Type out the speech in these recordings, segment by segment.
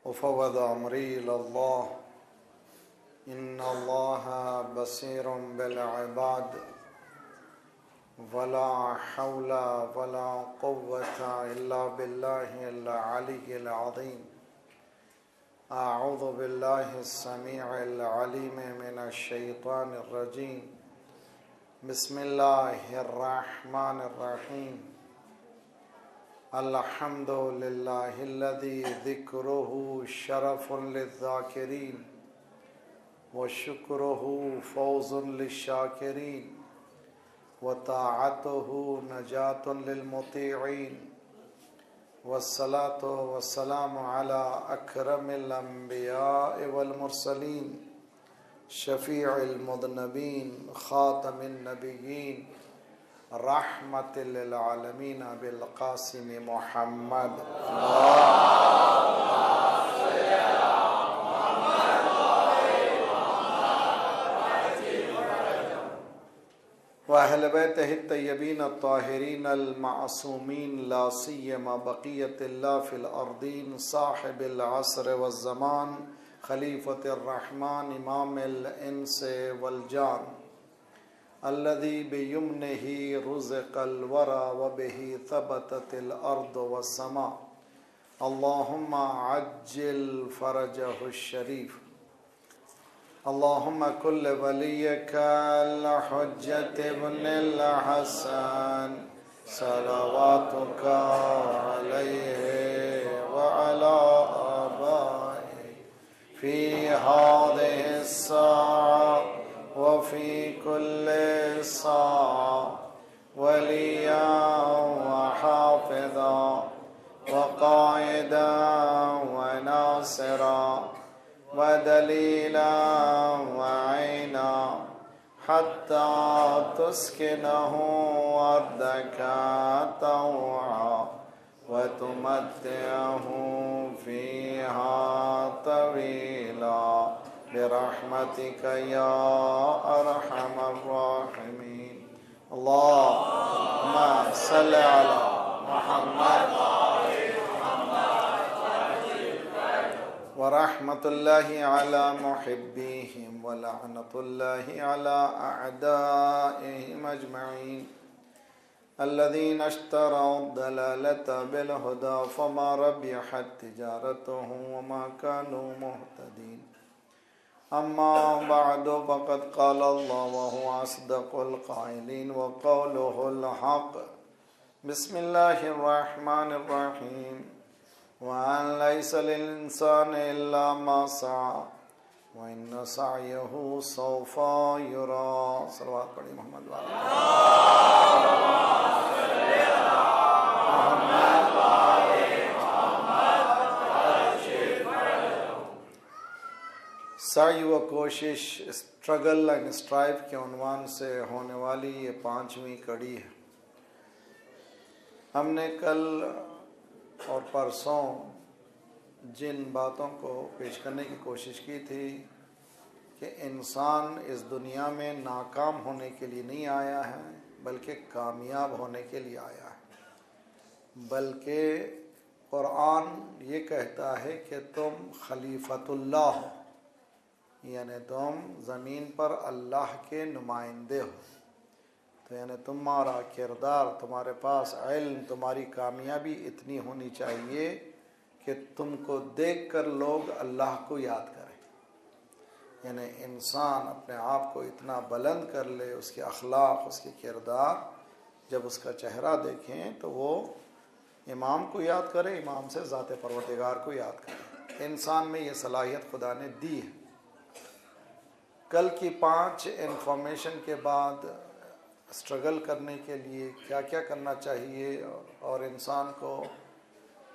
وفوض أمري إلى الله إن الله بصير بالعباد ولا حول ولا قوة إلا بالله العلي العظيم. أعوذ بالله السميع العليم من الشيطان الرجيم. بسم الله الرحمن الرحيم. الحمد لله الذي ذكره شرف للذاكرين وشكره فوز للشاكرين وطاعته نجاة للمطيعين، والصلاة والسلام على أكرم الأنبياء والمرسلين شفيع المذنبين خاتم النبيين رحمة للعالمين بالقاسم محمد. وأهل بيته الطيبين الطاهرين المعصومين لا سيما بقية الله في الأرضين صاحب العصر والزمان خليفة الرحمن إمام الإنس والجان الذي بيمنه رزق الورى وبه ثبتت الأرض والسماء. اللهم عجل فرجه الشريف. اللهم كل وليك الحجة ابن الحسن صلواتك عليه وعلى آبائه في هذه الساعة وفي كل ساعة وليا وحافظا وقائدا وناصرا ودليلا وعينا حتى تسكنه أرضك طوعا وتمتعه فيها طويلا برحمتك يا أرحم الراحمين. اللهم صل على محمد ورحمة الله على محبيهم ولعنة الله على أعدائهم أجمعين الذين اشتروا الضلالة بالهدى فما ربحت تجارتهم وما كانوا مهتدين. أما بعد فقد قال الله وهو أصدق القائلين وقوله الحق. بسم الله الرحمن الرحيم. وأن ليس للإنسان إلا ما سعى وإن سعيه سوف يرى. صلوات پڑھی محمد سعی و کوشش، اسٹرگل اینڈ اسٹرائیو کے عنوان سے ہونے والی یہ 5ویں کڑی ہے. ہم نے کل اور پرسوں جن باتوں کو پیش کرنے کی کوشش کی تھی کہ انسان اس دنیا میں ناکام ہونے کے لیے نہیں آیا ہے بلکہ کامیاب ہونے کے لیے آیا ہے، بلکہ قرآن یہ کہتا ہے کہ تم خلیفۃ اللہ ہو، یعنی تم زمین پر اللہ کے نمائندے ہو. تو یعنی تمہارا کردار، تمہارے پاس علم، تمہاری کامیابی اتنی ہونی چاہیے کہ تم کو دیکھ کر لوگ اللہ کو یاد کریں. یعنی انسان اپنے آپ کو اتنا بلند کر لے، اس کے اخلاق، اس کے کردار، جب اس کا چہرہ دیکھیں تو وہ امام کو یاد کرے، امام سے ذات پروردگار کو یاد کرے. انسان میں یہ صلاحیت خدا نے دی ہے. کل کی 5 انفارمیشن کے بعد اسٹرگل کرنے کے لیے کیا کیا کرنا چاہیے اور انسان کو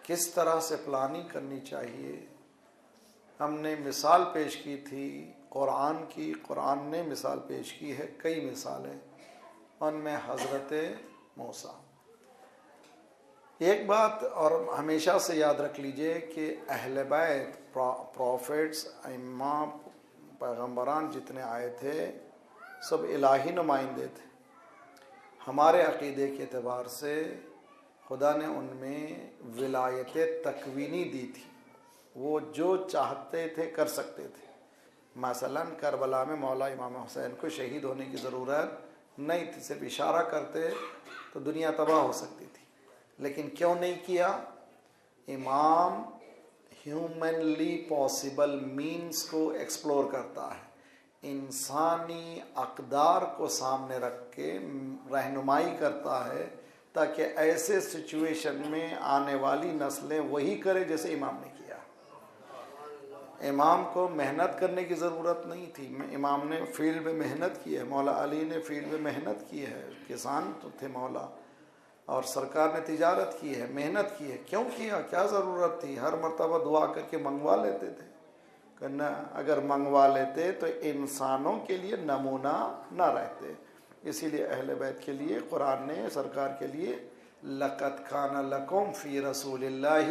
کس طرح سے پلاننگ کرنی چاہیے، ہم نے مثال پیش کی تھی قرآن کی. قرآن نے مثال پیش کی ہے، کئی مثالیں، ان میں حضرت موسیٰ. ایک بات اور ہمیشہ سے یاد رکھ لیجئے کہ اہل بیت، پروفیٹس، ائمہ، پیغمبران جتنے آئے تھے سب الہی نمائندے تھے. ہمارے عقیدے کے اعتبار سے خدا نے ان میں ولایت تکوینی دی تھی، وہ جو چاہتے تھے کر سکتے تھے. مثلاً کربلا میں مولا امام حسین کو شہید ہونے کی ضرورت نہیں تھی، صرف اشارہ کرتے تو دنیا تباہ ہو سکتی تھی. لیکن کیوں نہیں کیا؟ امام ہیومنلی پاسبل مینز کو ایکسپلور کرتا ہے، انسانی اقدار کو سامنے رکھ کے رہنمائی کرتا ہے تاکہ ایسے سچویشن میں آنے والی نسلیں وہی کرے جیسے امام نے کیا. امام کو محنت کرنے کی ضرورت نہیں تھی، امام نے فیلڈ میں محنت کی ہے، مولا علی نے فیلڈ میں محنت کی ہے، کسان تو تھے مولا، اور سرکار نے تجارت کی ہے، محنت کی ہے. کیوں کیا؟ کیا ضرورت تھی؟ ہر مرتبہ دعا کر کے منگوا لیتے تھے کہ نہ، اگر منگوا لیتے تو انسانوں کے لیے نمونہ نہ رہتے. اسی لیے اہل بیت کے لیے قرآن نے سرکار کے لیے لَقَدْ كَانَ لَكُمْ فِي رَسُولِ اللَّهِ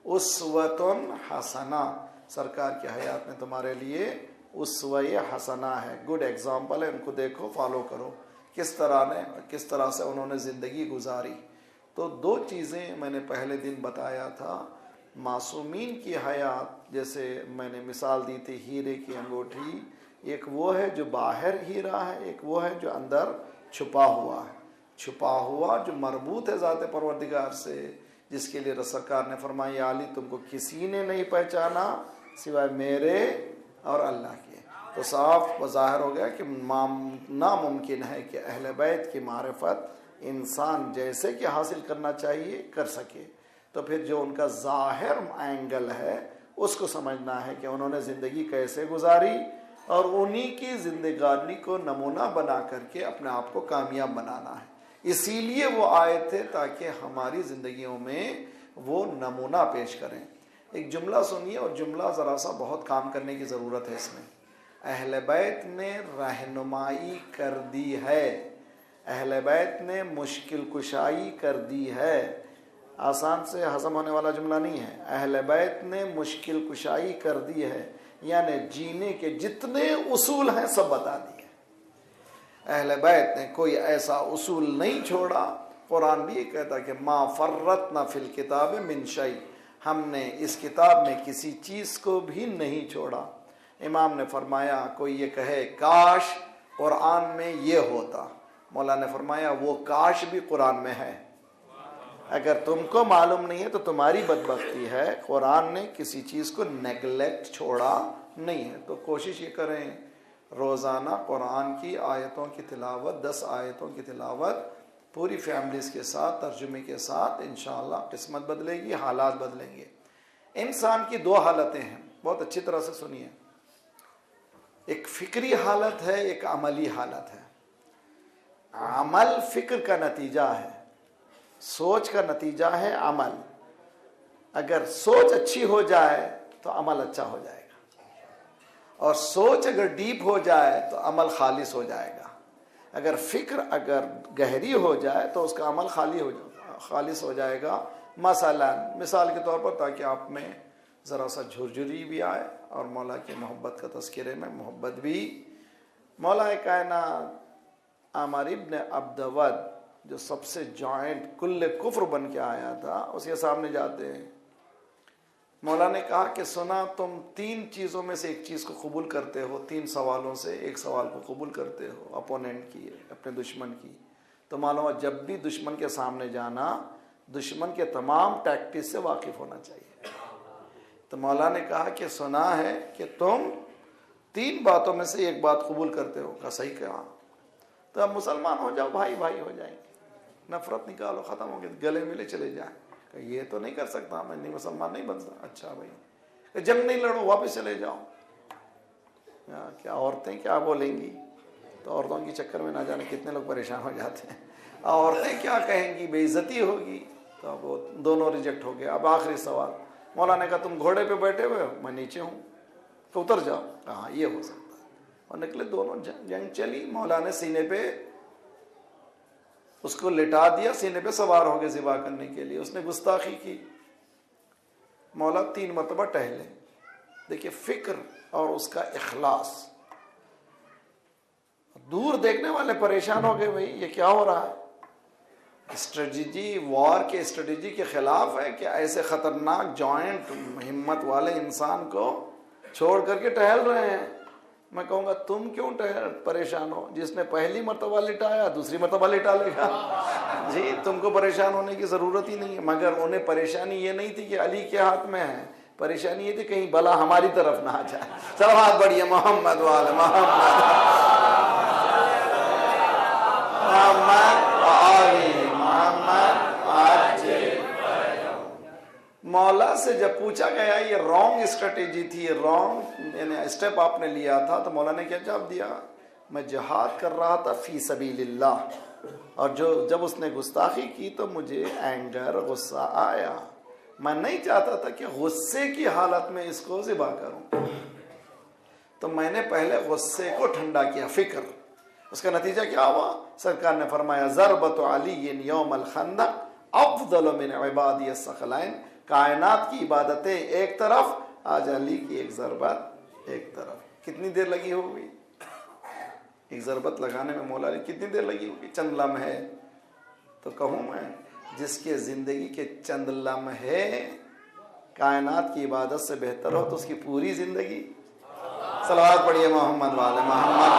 أُسْوَةٌ حَسَنَةٌ، سرکار کی حیات میں تمہارے لیے اسوہ حسنہ ہے، گڈ ایگزامپل ہے، ان کو دیکھو، فالو کرو کس طرح سے انہوں نے زندگی گزاری. تو دو چیزیں میں نے پہلے دن بتایا تھا. معصومین کی حیات، جیسے میں نے مثال دی تھی ہیرے کی انگوٹھی، ایک وہ ہے جو باہر ہیرا ہے، ایک وہ ہے جو اندر چھپا ہوا ہے، چھپا ہوا جو مربوط ہے ذات پروردگار سے، جس کے لیے سرکار نے فرمایا یا علی تم کو کسی نے نہیں پہچانا سوائے میرے اور اللہ کے. تو صاف و ظاہر ہو گیا کہ ناممکن ہے کہ اہل بیت کی معرفت انسان جیسے کہ حاصل کرنا چاہیے کر سکے. تو پھر جو ان کا ظاہر اینگل ہے اس کو سمجھنا ہے کہ انہوں نے زندگی کیسے گزاری، اور انہی کی زندگانی کو نمونہ بنا کر کے اپنے آپ کو کامیاب بنانا ہے. اسی لیے وہ آئے تھے تاکہ ہماری زندگیوں میں وہ نمونہ پیش کریں. ایک جملہ سنیے، اور جملہ ذرا سا بہت کام کرنے کی ضرورت ہے اس میں. اہل بیت نے رہنمائی کر دی ہے، اہل بیت نے مشکل کشائی کر دی ہے. آسان سے ہضم ہونے والا جملہ نہیں ہے. اہل بیت نے مشکل کشائی کر دی ہے، یعنی جینے کے جتنے اصول ہیں سب بتا دیے. اہل بیت نے کوئی ایسا اصول نہیں چھوڑا. قرآن بھی یہ کہتا کہ ما فرطنا فی الکتاب من شیء، ہم نے اس کتاب میں کسی چیز کو بھی نہیں چھوڑا. امام نے فرمایا کوئی یہ کہے کاش قرآن میں یہ ہوتا، مولا نے فرمایا وہ کاش بھی قرآن میں ہے. اگر تم کو معلوم نہیں ہے تو تمہاری بدبختی ہے. قرآن نے کسی چیز کو نیگلیکٹ چھوڑا نہیں ہے. تو کوشش یہ کریں روزانہ قرآن کی آیتوں کی تلاوت، 10 آیتوں کی تلاوت پوری فیملیز کے ساتھ، ترجمے کے ساتھ. انشاءاللہ قسمت بدلے گی، حالات بدلیں گے. انسان کی 2 حالتیں ہیں، بہت اچھی طرح سے سنیے. ایک فکری حالت ہے، ایک عملی حالت ہے. عمل فکر کا نتیجہ ہے، سوچ کا نتیجہ ہے عمل. اگر سوچ اچھی ہو جائے تو عمل اچھا ہو جائے گا، اور سوچ اگر ڈیپ ہو جائے تو عمل خالص ہو جائے گا. اگر فکر اگر گہری ہو جائے تو اس کا عمل خالص ہو جائے گا. مثال کے طور پر تاکہ آپ میں ذرا سا جھرجھری بھی آئے اور مولا کی محبت کا تذکرے میں محبت بھی. مولا کائنات عامر ابن عبد ود جو سب سے جوائنٹ کل کفر بن کے آیا تھا، اس کے سامنے جاتے ہیں. مولا نے کہا کہ سنا تم 3 چیزوں میں سے ایک چیز کو قبول کرتے ہو، 3 سوالوں سے ایک سوال کو قبول کرتے ہو، اپوننٹ کی، اپنے دشمن کی. تو معلوم ہے جب بھی دشمن کے سامنے جانا، دشمن کے تمام ٹیکٹس سے واقف ہونا چاہیے. تو مولا نے کہا کہ سنا ہے کہ تم 3 باتوں میں سے ایک بات قبول کرتے ہو. کہا صحیح کہا. تو اب مسلمان ہو جاؤ، بھائی بھائی ہو جائیں گے، نفرت نکالو، ختم ہو گئے، گلے ملے چلے جائیں. کہ یہ تو نہیں کر سکتا، میں نہیں مسلمان نہیں بن سکتا. اچھا بھائی جنگ نہیں لڑو، واپس چلے جاؤ. کیا عورتیں کیا بولیں گی؟ تو عورتوں کے چکر میں نہ جانے کتنے لوگ پریشان ہو جاتے ہیں. عورتیں کیا کہیں گی، بے عزتی ہوگی. تو اب وہ دونوں ریجیکٹ ہو گئے. اب آخری سوال، مولا نے کہا تم گھوڑے پہ بیٹھے ہوئے ہو، میں نیچے ہوں، تو اتر جاؤ. کہاں یہ ہو سکتا ہے. اور نکلے دونوں، جنگ چلی. مولا نے سینے پہ اس کو لٹا دیا، سینے پہ سوار ہو گئے ذبح کرنے کے لیے. اس نے گستاخی کی. مولا 3 مرتبہ ٹہلے. دیکھیے فکر اور اس کا اخلاص. دور دیکھنے والے پریشان ہو گئے، بھائی یہ کیا ہو رہا ہے. اسٹریٹجی وار کے اسٹریٹجی کے خلاف ہے کہ ایسے خطرناک جوائنٹ ہمت والے انسان کو چھوڑ کر کے ٹہل رہے ہیں. میں کہوں گا تم کیوں پریشان ہو؟ جس نے پہلی مرتبہ لٹایا دوسری مرتبہ لٹا لے گا. جی تم کو پریشان ہونے کی ضرورت ہی نہیں ہے. مگر انہیں پریشانی یہ نہیں تھی کہ علی کے ہاتھ میں ہے، پریشانی یہ تھی کہیں بلا ہماری طرف نہ آ جائے. چلو ہاتھ بڑھیے محمد والے محمد مولا سے جب پوچھا گیا یہ رانگ اسٹریٹجی تھی، رانگ یعنی اسٹیپ آپ نے لیا تھا، تو مولا نے کیا جواب دیا؟ میں جہاد کر رہا تھا فی سبیل اللہ، اور جب اس نے گستاخی کی تو مجھے اینگر غصہ آیا. میں نہیں چاہتا تھا کہ غصے کی حالت میں اس کو ذبح کروں، تو میں نے پہلے غصے کو ٹھنڈا کیا، فکر. اس کا نتیجہ کیا ہوا؟ سرکار نے فرمایا ضربت علی یوم الخندق افضل من عبادی الثقلین. کائنات کی عبادتیں ایک طرف، آج علی کی ایک ضربت ایک طرف. کتنی دیر لگی ہوگی ایک ضربت لگانے میں؟ مولا علی کتنی دیر لگی ہوگی؟ چند لمحے. تو کہوں میں جس کے زندگی کے چند لمحے کائنات کی عبادت سے بہتر ہو تو اس کی پوری زندگی. صلوات پڑھیے محمد والے محمد.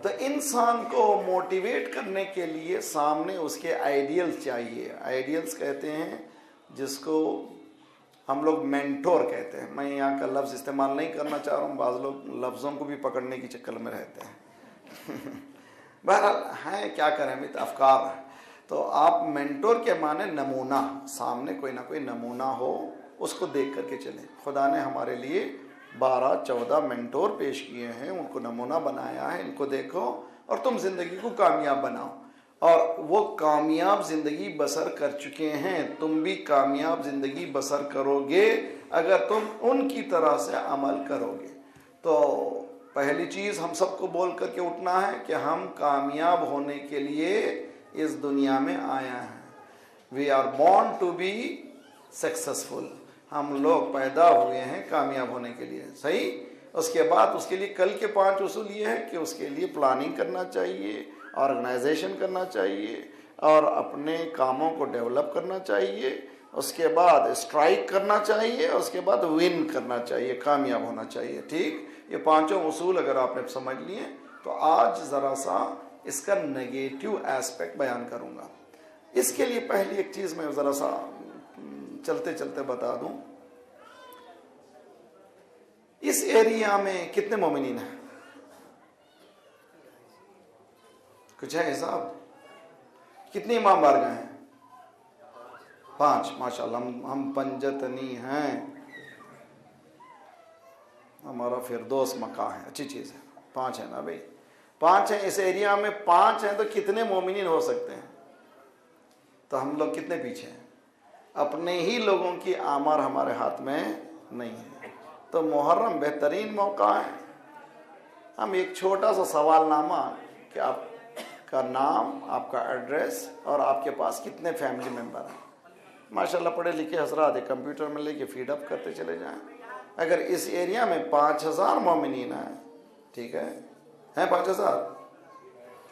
تو انسان کو موٹیویٹ کرنے کے لیے سامنے اس کے آئیڈیلز چاہیے. آئیڈیلز کہتے ہیں جس کو ہم لوگ مینٹور کہتے ہیں. میں یہاں کا لفظ استعمال نہیں کرنا چاہ رہا ہوں، بعض لوگ لفظوں کو بھی پکڑنے کی چکر میں رہتے ہیں. بہرحال ہیں کیا کریں بھی افکار. تو آپ مینٹور کے معنی نمونہ، سامنے کوئی نہ کوئی نمونہ ہو اس کو دیکھ کر کے چلیں. خدا نے ہمارے لیے 12-14 مینٹور پیش کیے ہیں، ان کو نمونہ بنایا ہے. ان کو دیکھو اور تم زندگی کو کامیاب بناؤ. اور وہ کامیاب زندگی بسر کر چکے ہیں، تم بھی کامیاب زندگی بسر کرو گے اگر تم ان کی طرح سے عمل کرو گے. تو پہلی چیز ہم سب کو بول کر کے اٹھنا ہے کہ ہم کامیاب ہونے کے لیے اس دنیا میں آیا ہیں. We are born to be successful. ہم لوگ پیدا ہوئے ہیں کامیاب ہونے کے لیے. صحیح. اس کے بعد اس کے لیے کل کے 5 اصول یہ ہے کہ اس کے لیے پلاننگ کرنا چاہیے، آرگنائزیشن کرنا چاہیے، اور اپنے کاموں کو ڈیولپ کرنا چاہیے. اس کے بعد اسٹرائک کرنا چاہیے، اس کے بعد ون کرنا چاہیے، کامیاب ہونا چاہیے. ٹھیک. یہ 5 اصول اگر آپ نے سمجھ لیے تو آج ذرا سا اس کا نگیٹو ایسپیکٹ بیان کروں گا. اس کے لیے پہلی ایک چیز میں ذرا سا چلتے چلتے بتا دوں. اس ایریا میں کتنے مومنین ہیں؟ کچھ ہے حساب؟ کتنی امام بارگاہ ہیں؟ 5. ماشاءاللہ ہم پنجتنی ہیں. ہمارا فردوس مکہ ہے، اچھی چیز ہے. 5 ہے نا بھائی؟ 5 ہیں اس ایریا میں. 5 ہیں تو کتنے مومنین ہو سکتے ہیں؟ تو ہم لوگ کتنے پیچھے ہیں؟ اپنے ہی لوگوں کی آمار ہمارے ہاتھ میں نہیں ہے. تو محرم بہترین موقع ہے. ہم ایک چھوٹا سا سوال نامہ کہ آپ کا نام، آپ کا ایڈریس اور آپ کے پاس کتنے فیملی ممبر ہیں. ماشاءاللہ پڑھے لکھے حضرات ایک کمپیوٹر میں لے کے فیڈ اپ کرتے چلے جائیں. اگر اس ایریا میں 5000 مومنین ہیں، ٹھیک ہے، ہیں 5000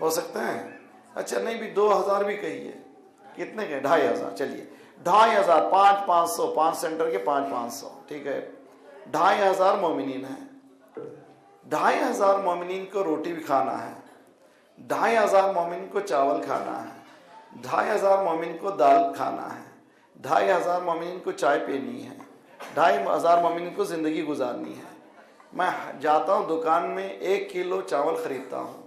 ہو سکتے ہیں. اچھا نہیں بھی 2000 بھی کہیے. کتنے کے؟ 2500. چلیے 2500. 500 5 سینٹر کے 500. ٹھیک ہے. 2500 مومنین ہیں. 2500 مومنین کو روٹی بھی کھانا ہے. 2500 مومن کو چاول کھانا ہے. 2500 مومن کو دال کھانا ہے. 2500 مومن کو چائے پینی ہے. 2500 مومن کو زندگی گزارنی ہے. میں جاتا ہوں دکان میں 1 کلو چاول خریدتا ہوں.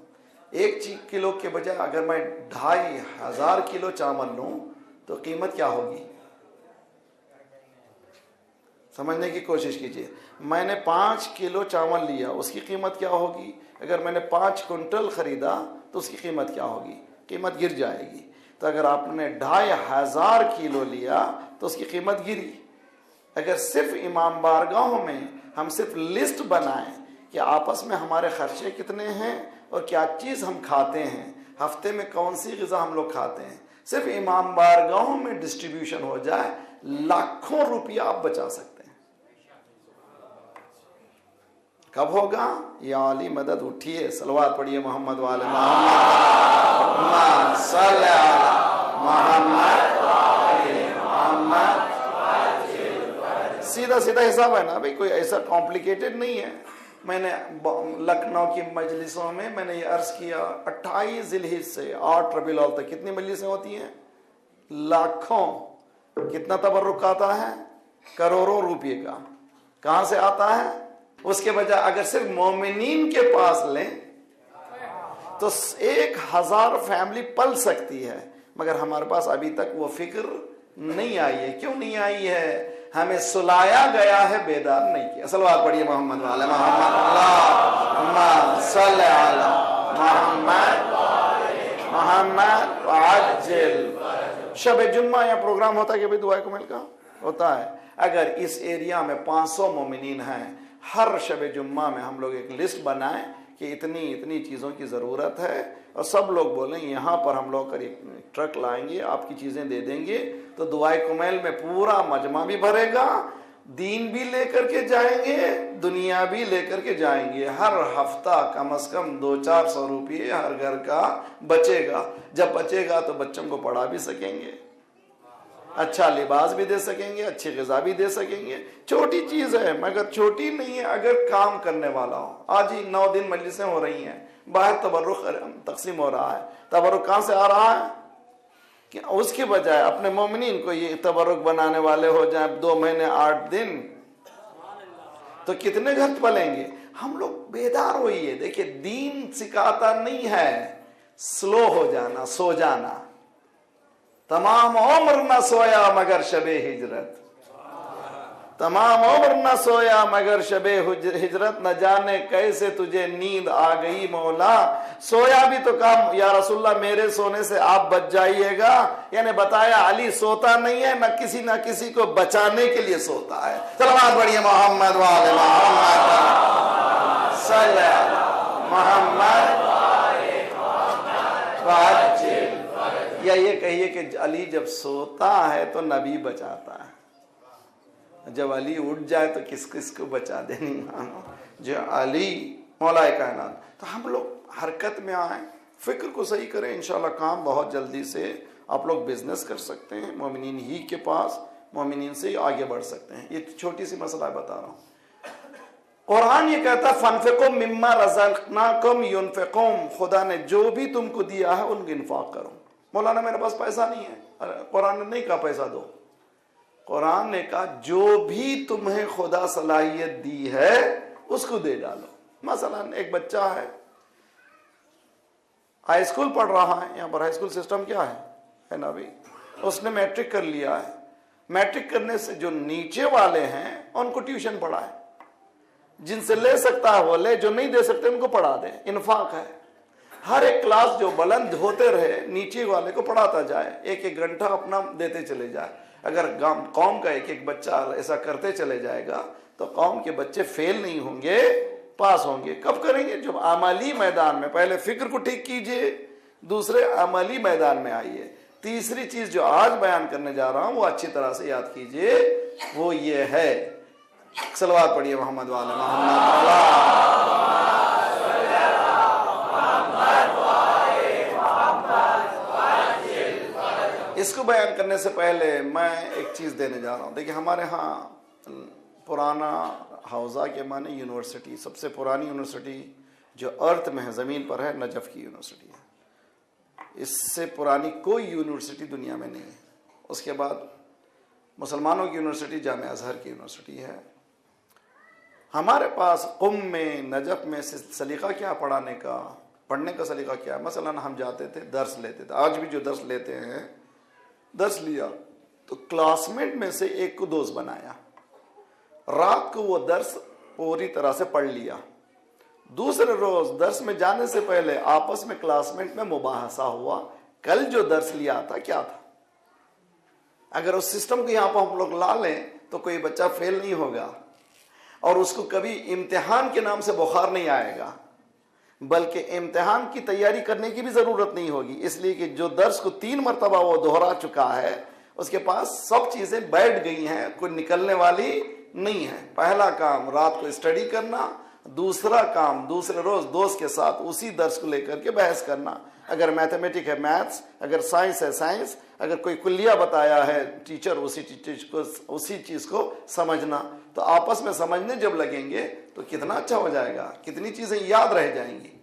1 کلو کے بجائے اگر میں 2500 کلو چاول لوں تو قیمت کیا ہوگی؟ سمجھنے کی کوشش کیجیے. میں نے 5 کلو چاول لیا، اس کی قیمت کیا ہوگی؟ اگر میں نے 5 کنٹل خریدا تو اس کی قیمت کیا ہوگی؟ قیمت گر جائے گی. تو اگر آپ نے 2500 کلو لیا تو اس کی قیمت گری. اگر صرف امام بارگاہوں میں ہم صرف لسٹ بنائیں کہ آپس میں ہمارے خرچے کتنے ہیں اور کیا چیز ہم کھاتے ہیں، ہفتے میں کون سی غذا ہم لوگ کھاتے ہیں، صرف امام بارگاہوں میں ڈسٹریبیوشن ہو جائے، لاکھوں روپیہ آپ بچا سکتے ہیں. کب ہوگا؟ یا علی مدد اٹھیے، صلوات پڑھیے محمد والے محمد صلی محمد محمد۔ سیدھا سیدھا حساب ہے نا بھائی، کوئی ایسا کمپلیکیٹڈ نہیں ہے۔ میں نے لکھنؤ کی مجلسوں میں نے یہ عرض کیا، 28 ذی الحجہ سے 8 ربیع الاول تک کتنی مجلسیں ہوتی ہیں؟ لاکھوں۔ کتنا تبرک آتا ہے؟ کروڑوں روپے کا۔ کہاں سے آتا ہے؟ اس کے بجائے اگر صرف مومنین کے پاس لیں تو 1000 فیملی پل سکتی ہے، مگر ہمارے پاس ابھی تک وہ فکر نہیں آئی ہے۔ کیوں نہیں آئی ہے؟ ہمیں سلایا گیا ہے، بیدار نہیں کیا۔ صلوات پڑھیے محمد والے محمد، اللہم صلی علی محمد محمد وعجل۔ شب جمعہ یا پروگرام ہوتا ہے کہ بھئی دعائے کمل کا ہوتا ہے۔ اگر اس ایریا میں 500 مومنین ہیں، ہر شب جمعہ میں ہم لوگ ایک لسٹ بنائیں کہ اتنی چیزوں کی ضرورت ہے، اور سب لوگ بولیں یہاں پر ہم لوگ ایک ٹرک لائیں گے، آپ کی چیزیں دے دیں گے، تو دعائے کمیل میں پورا مجمع بھی بھرے گا، دین بھی لے کر کے جائیں گے، دنیا بھی لے کر کے جائیں گے۔ ہر ہفتہ کم از کم 200-400 روپے ہر گھر کا بچے گا۔ جب بچے گا تو بچوں کو پڑھا بھی سکیں گے، اچھا لباس بھی دے سکیں گے، اچھی غذا بھی دے سکیں گے۔ چھوٹی چیز ہے مگر چھوٹی نہیں ہے اگر کام کرنے والا ہو۔ آج ہی 9 دن مجلسیں ہو رہی ہیں، باہر تبرک تقسیم ہو رہا ہے۔ تبرک کہاں سے آ رہا ہے؟ کہ اس کے بجائے اپنے مومنین کو یہ تبرک بنانے والے ہو جائیں 2 مہینے 8 دن، تو کتنے گھر پلیں گے؟ ہم لوگ بیدار ہوئیے۔ دیکھیں دین سکھاتا نہیں ہے سلو ہو جانا، سو جانا۔ تمام عمر نہ سویا مگر شب ہجرت، تمام عمر نہ سویا مگر شب ہجرت، نہ جانے کیسے تجھے نیند آ گئی مولا۔ سویا بھی تو کام یا رسول اللہ میرے سونے سے آپ بچ جائیے گا، یعنی بتایا علی سوتا نہیں ہے، نہ کسی کو بچانے کے لیے سوتا ہے۔ صلوات پڑھیے محمد والے محمد صلی محمد وعجل۔ یا یہ کہیے کہ علی جب سوتا ہے تو نبی بچاتا ہے، جب علی اٹھ جائے تو کس کو بچا دینی مانو؟ جو علی مولا کائنات۔ تو ہم لوگ حرکت میں آئیں، فکر کو صحیح کریں، انشاءاللہ کام بہت جلدی سے آپ لوگ بزنس کر سکتے ہیں، مومنین ہی کے پاس، مومنین سے ہی آگے بڑھ سکتے ہیں۔ یہ چھوٹی سی مسئلہ بتا رہا ہوں۔ قرآن یہ کہتا ہے فَانْفِقُوا مِمَّا رَزَقْنَاكُمْ يُنْفِقُونَ، خدا نے جو بھی تم کو دیا ہے ان کو انفاق کرو۔ مولانا میرے پاس پیسہ نہیں ہے، قرآن نے نہیں کہا پیسہ دو، قرآن نے کہا جو بھی تمہیں خدا صلاحیت دی ہے اس کو دے ڈالو۔ مثلا ایک بچہ ہائی اسکول پڑھ رہا ہے، یہاں پر ہائی اسکول سسٹم کیا ہے نا بھائی، اس نے میٹرک کر لیا ہے، میٹرک کرنے سے جو نیچے والے ہیں ان کو ٹیوشن پڑھائے، جن سے لے سکتا ہے وہ لے، جو نہیں دے سکتے ان کو پڑھا دے، انفاق ہے۔ ہر ایک کلاس جو بلند ہوتے رہے نیچے والے کو پڑھاتا جائے، 1-1 گھنٹہ اپنا دیتے چلے جائے۔ اگر قوم کا ایک بچہ ایسا کرتے چلے جائے گا تو قوم کے بچے فیل نہیں ہوں گے، پاس ہوں گے۔ کب کریں گے؟ جب عملی میدان میں، پہلے فکر کو ٹھیک کیجئے، دوسرے عملی میدان میں آئیے۔ تیسری چیز جو آج بیان کرنے جا رہا ہوں وہ اچھی طرح سے یاد کیجئے، وہ یہ ہے، صلوات پڑھیے محمد والے محمد۔ اس کو بیان کرنے سے پہلے میں ایک چیز دینے جا رہا ہوں۔ دیکھیں ہمارے ہاں پرانا حوزہ کے معنی یونیورسٹی، سب سے پرانی یونیورسٹی جو ارتھ میں ہے، زمین پر ہے، نجف کی یونیورسٹی ہے۔ اس سے پرانی کوئی یونیورسٹی دنیا میں نہیں ہے۔ اس کے بعد مسلمانوں کی یونیورسٹی جامعہ ازہر کی یونیورسٹی ہے۔ ہمارے پاس قم میں، نجف میں سلیقہ کیا پڑھنے کا سلیقہ کیا ہے؟ مثلا ہم جاتے تھے، درس لیتے تھے، آج بھی جو درس لیتے ہیں، درس لیا تو کلاس میٹ میں سے ایک کو دوست بنایا، رات کو وہ درس پوری طرح سے پڑھ لیا، دوسرے روز درس میں جانے سے پہلے آپس میں کلاس میٹ میں مباحثہ ہوا، کل جو درس لیا تھا کیا تھا۔ اگر اس سسٹم کو یہاں پر ہم لوگ لا لیں تو کوئی بچہ فیل نہیں ہوگا، اور اس کو کبھی امتحان کے نام سے بخار نہیں آئے گا، بلکہ امتحان کی تیاری کرنے کی بھی ضرورت نہیں ہوگی، اس لیے کہ جو درس کو 3 مرتبہ وہ دہرا چکا ہے، اس کے پاس سب چیزیں بیٹھ گئی ہیں، کوئی نکلنے والی نہیں ہے۔ پہلا کام رات کو اسٹڈی کرنا، دوسرا کام دوسرے روز دوست کے ساتھ اسی درس کو لے کر کے بحث کرنا. اگر میتھمیٹک ہے میتھس، اگر سائنس ہے سائنس، اگر کوئی کلیہ بتایا ہے ٹیچر اسی چیز کو سمجھنا. تو آپس میں سمجھنے جب لگیں گے تو کتنا اچھا ہو جائے گا، کتنی چیزیں یاد رہ جائیں گی.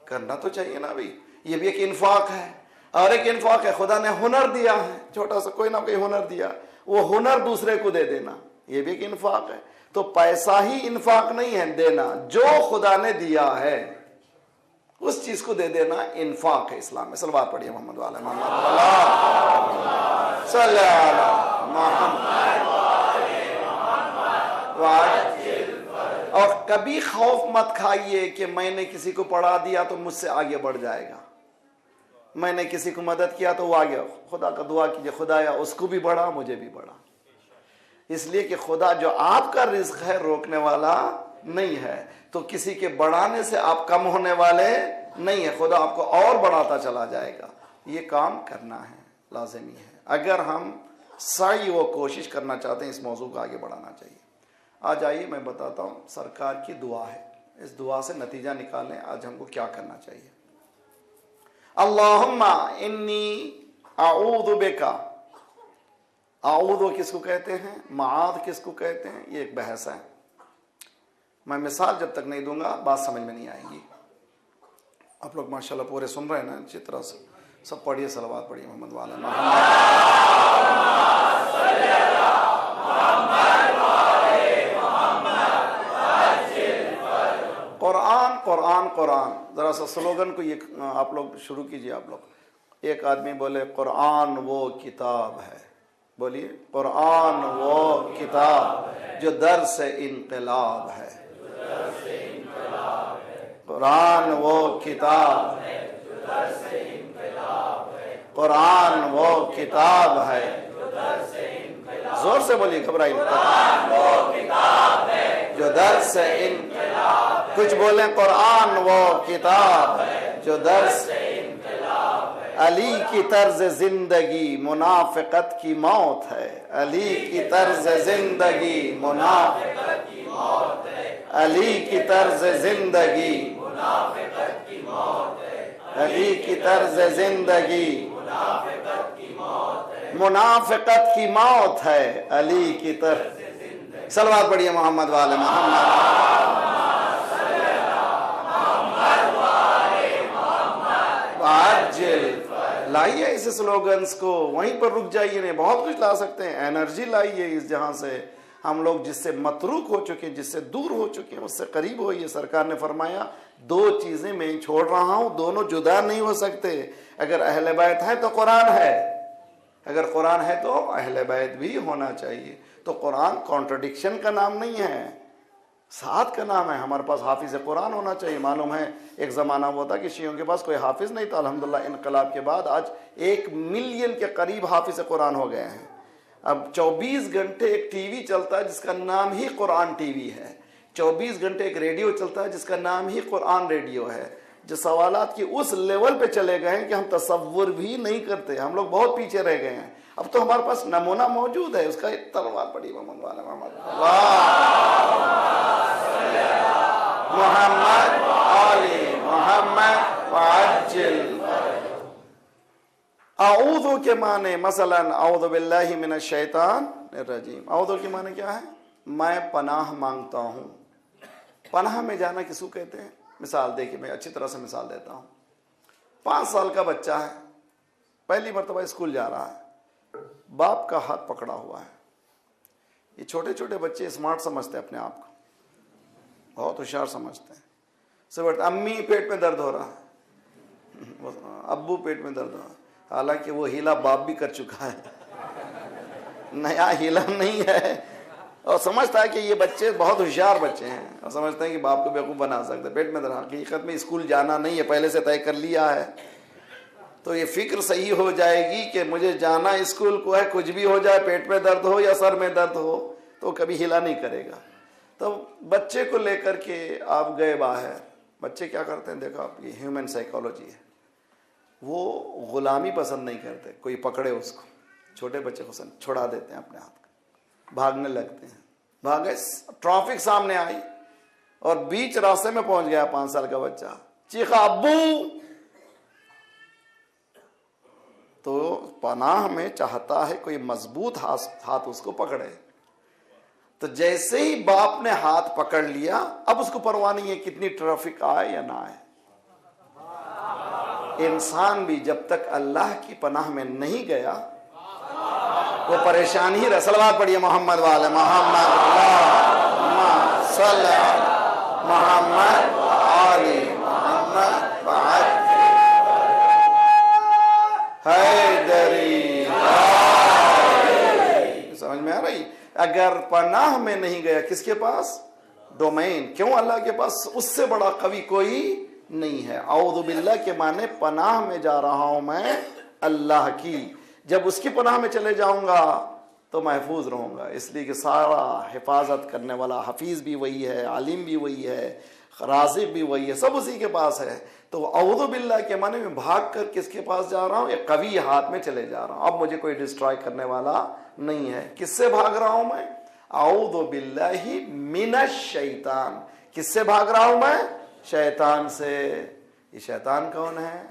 کرنا تو چاہیے نا بھائی. یہ بھی ایک انفاق ہے. اور ایک انفاق ہے، خدا نے ہنر دیا ہے، چھوٹا سا کوئی نہ کوئی ہنر دیا، وہ ہنر دوسرے کو دے دینا، یہ بھی ایک انفاق ہے. تو پیسہ ہی انفاق نہیں ہے دینا، جو خدا نے دیا ہے اس چیز کو دے دینا انفاق ہے اسلام میں. صلوات پڑھیے محمد والے محمد صلی اللہ محمد. اور کبھی خوف مت کھائیے کہ میں نے کسی کو پڑھا دیا تو مجھ سے آگے بڑھ جائے گا، میں نے کسی کو مدد کیا تو وہ آگے. خدا کا دعا کیجئے خدایا اس کو بھی بڑھا مجھے بھی بڑھا. اس لیے کہ خدا جو آپ کا رزق ہے روکنے والا نہیں ہے، تو کسی کے بڑھانے سے آپ کم ہونے والے نہیں ہیں. خدا آپ کو اور بڑھاتا چلا جائے گا. یہ کام کرنا ہے، لازمی ہے. اگر ہم سعی و کوشش کرنا چاہتے ہیں اس موضوع کو آگے بڑھانا چاہیے. آج آئیے میں بتاتا ہوں، سرکار کی دعا ہے، اس دعا سے نتیجہ نکالیں آج ہم کو کیا کرنا چاہیے. اللہم انی اعوذ بکا. اعوذ کس کو کہتے ہیں، معاذ کس کو کہتے ہیں، یہ ایک بحث ہے. میں مثال جب تک نہیں دوں گا بات سمجھ میں نہیں آئے گی. آپ لوگ ماشاءاللہ پورے سن رہے ہیں نا اچھی طرح سے. سب پڑھیے صلوات پڑھیے محمد والا محمد. قرآن قرآن قرآن. ذرا سا سلوگن کو یہ آپ لوگ شروع کیجئے. آپ لوگ ایک آدمی بولے قرآن وہ کتاب ہے. بولیے قرآن وہ کتاب جو درس انقلاب ہے. قرآن وہ کتاب، قرآن وہ کتاب ہے. زور سے بولیے گھبرائیے. قرآن وہ کتاب ہے جو درس انقلاب. کچھ بولیں قرآن وہ کتاب ہے جو درس انقلاب ہے. علی کی طرز زندگی منافقت کی موت ہے. علی کی طرز زندگی منافقت کی موت ہے. علی کی طرز زندگی منافقت کی موت ہے. علی کی طرز زندگی منافقت کی موت ہے. منافقت کی موت ہے علی کی طرز زندگی. صلوات پڑھیے محمد والے محمد. لائیے اس سلوگنز کو، وہیں پر رک جائیے نہیں، بہت کچھ لا سکتے ہیں. انرجی لائیے اس جہاں سے. ہم لوگ جس سے متروک ہو چکے ہیں، جس سے دور ہو چکے ہیں، اس سے قریب ہوئیے. سرکار نے فرمایا دو چیزیں میں چھوڑ رہا ہوں، دونوں جدا نہیں ہو سکتے. اگر اہل بیت ہے تو قرآن ہے، اگر قرآن ہے تو اہل بیت بھی ہونا چاہیے. تو قرآن کانٹرڈکشن کا نام نہیں ہے، ساتھ کا نام ہے. ہمارے پاس حافظ قرآن ہونا چاہیے. معلوم ہے ایک زمانہ وہ تھا کہ شیعوں کے پاس کوئی حافظ نہیں تھا. الحمدللہ انقلاب کے بعد آج 1 ملین کے قریب حافظ قرآن ہو گئے ہیں. اب 24 گھنٹے ایک ٹی وی چلتا ہے جس کا نام ہی قرآن ٹی وی ہے. 24 گھنٹے ایک ریڈیو چلتا ہے جس کا نام ہی قرآن ریڈیو ہے. جو سوالات کی اس لیول پہ چلے گئے ہیں کہ ہم تصور بھی نہیں کرتے. ہم لوگ بہت پیچھے رہ گئے ہیں. اب تو ہمارے پاس نمونہ موجود ہے. اس کا تلوار پڑی محمد والا محمد آل محمد وعجل. اعوذ کے معنی مثلا اعوذ باللہ من الشیطان الرجیم. اعوذ کے معنی کیا ہے؟ میں پناہ مانگتا ہوں. پناہ میں جانا کس کو کہتے ہیں؟ مثال دیکھیں، میں اچھی طرح سے مثال دیتا ہوں. 5 سال کا بچہ ہے، پہلی مرتبہ اسکول جا رہا ہے، باپ کا ہاتھ پکڑا ہوا ہے. یہ چھوٹے چھوٹے بچے اسمارٹ سمجھتے ہیں اپنے آپ کو، بہت ہوشیار سمجھتے ہیں. امی پیٹ میں درد ہو رہا ہے، ابو پیٹ میں درد ہو رہا ہے. حالانکہ وہ ہیلا باپ بھی کر چکا ہے، نیا ہیلا نہیں ہے. اور سمجھتا ہے کہ یہ بچے بہت ہوشیار بچے ہیں، اور سمجھتے ہیں کہ باپ کو بیوقوف بنا سکتے. پیٹ میں درد، حقیقت میں اسکول جانا نہیں ہے، پہلے سے طے کر لیا ہے. تو یہ فکر صحیح ہو جائے گی کہ مجھے جانا اسکول کو ہے، کچھ بھی ہو جائے، پیٹ میں درد ہو یا سر میں درد ہو، تو کبھی ہلا نہیں کرے گا. تو بچے کو لے کر کے آپ گئے باہر. بچے کیا کرتے ہیں دیکھو آپ، یہ ہیومن سائیکالوجی ہے. وہ غلامی پسند نہیں کرتے، کوئی پکڑے اس کو. چھوٹے بچے کو چھڑا دیتے ہیں اپنے ہاتھ کا، بھاگنے لگتے ہیں. بھاگے، ٹریفک سامنے آئی، اور بیچ راستے میں پہنچ گیا 5 سال کا بچہ, چیخا ابو. تو پناہ میں چاہتا ہے کوئی مضبوط ہاتھ اس کو پکڑے. تو جیسے ہی باپ نے ہاتھ پکڑ لیا, اب اس کو پرواہ نہیں ہے کتنی ٹریفک آئے یا نہ آئے. انسان بھی جب تک اللہ کی پناہ میں نہیں گیا وہ پریشان ہی رہا. صلوات پڑھیے محمد والے محمد, اللہم صلی علی محمد آل محمد حیدری. سمجھ میں آ رہی؟ اگر پناہ میں نہیں گیا کس کے پاس؟ ڈومین. کیوں؟ اللہ کے پاس اس سے بڑا قوی کوئی نہیں ہے. اعوذ باللہ کے معنی پناہ میں جا رہا ہوں میں اللہ کی. جب اس کی پناہ میں چلے جاؤں گا تو محفوظ رہوں گا, اس لیے کہ سارا حفاظت کرنے والا حفیظ بھی وہی ہے, عالم بھی وہی ہے, رازق بھی وہی ہے, سب اسی کے پاس ہے. تو اعوذ باللہ کے معنی میں بھاگ کر کس کے پاس جا رہا ہوں؟ ایک قوی ہاتھ میں چلے جا رہا ہوں. اب مجھے کوئی ڈسٹرائے کرنے والا نہیں ہے. کس سے بھاگ رہا ہوں میں؟ اعوذ باللہ من الشیطان. کس سے بھاگ رہا ہوں میں؟ شیطان سے. یہ شیطان کون ہے؟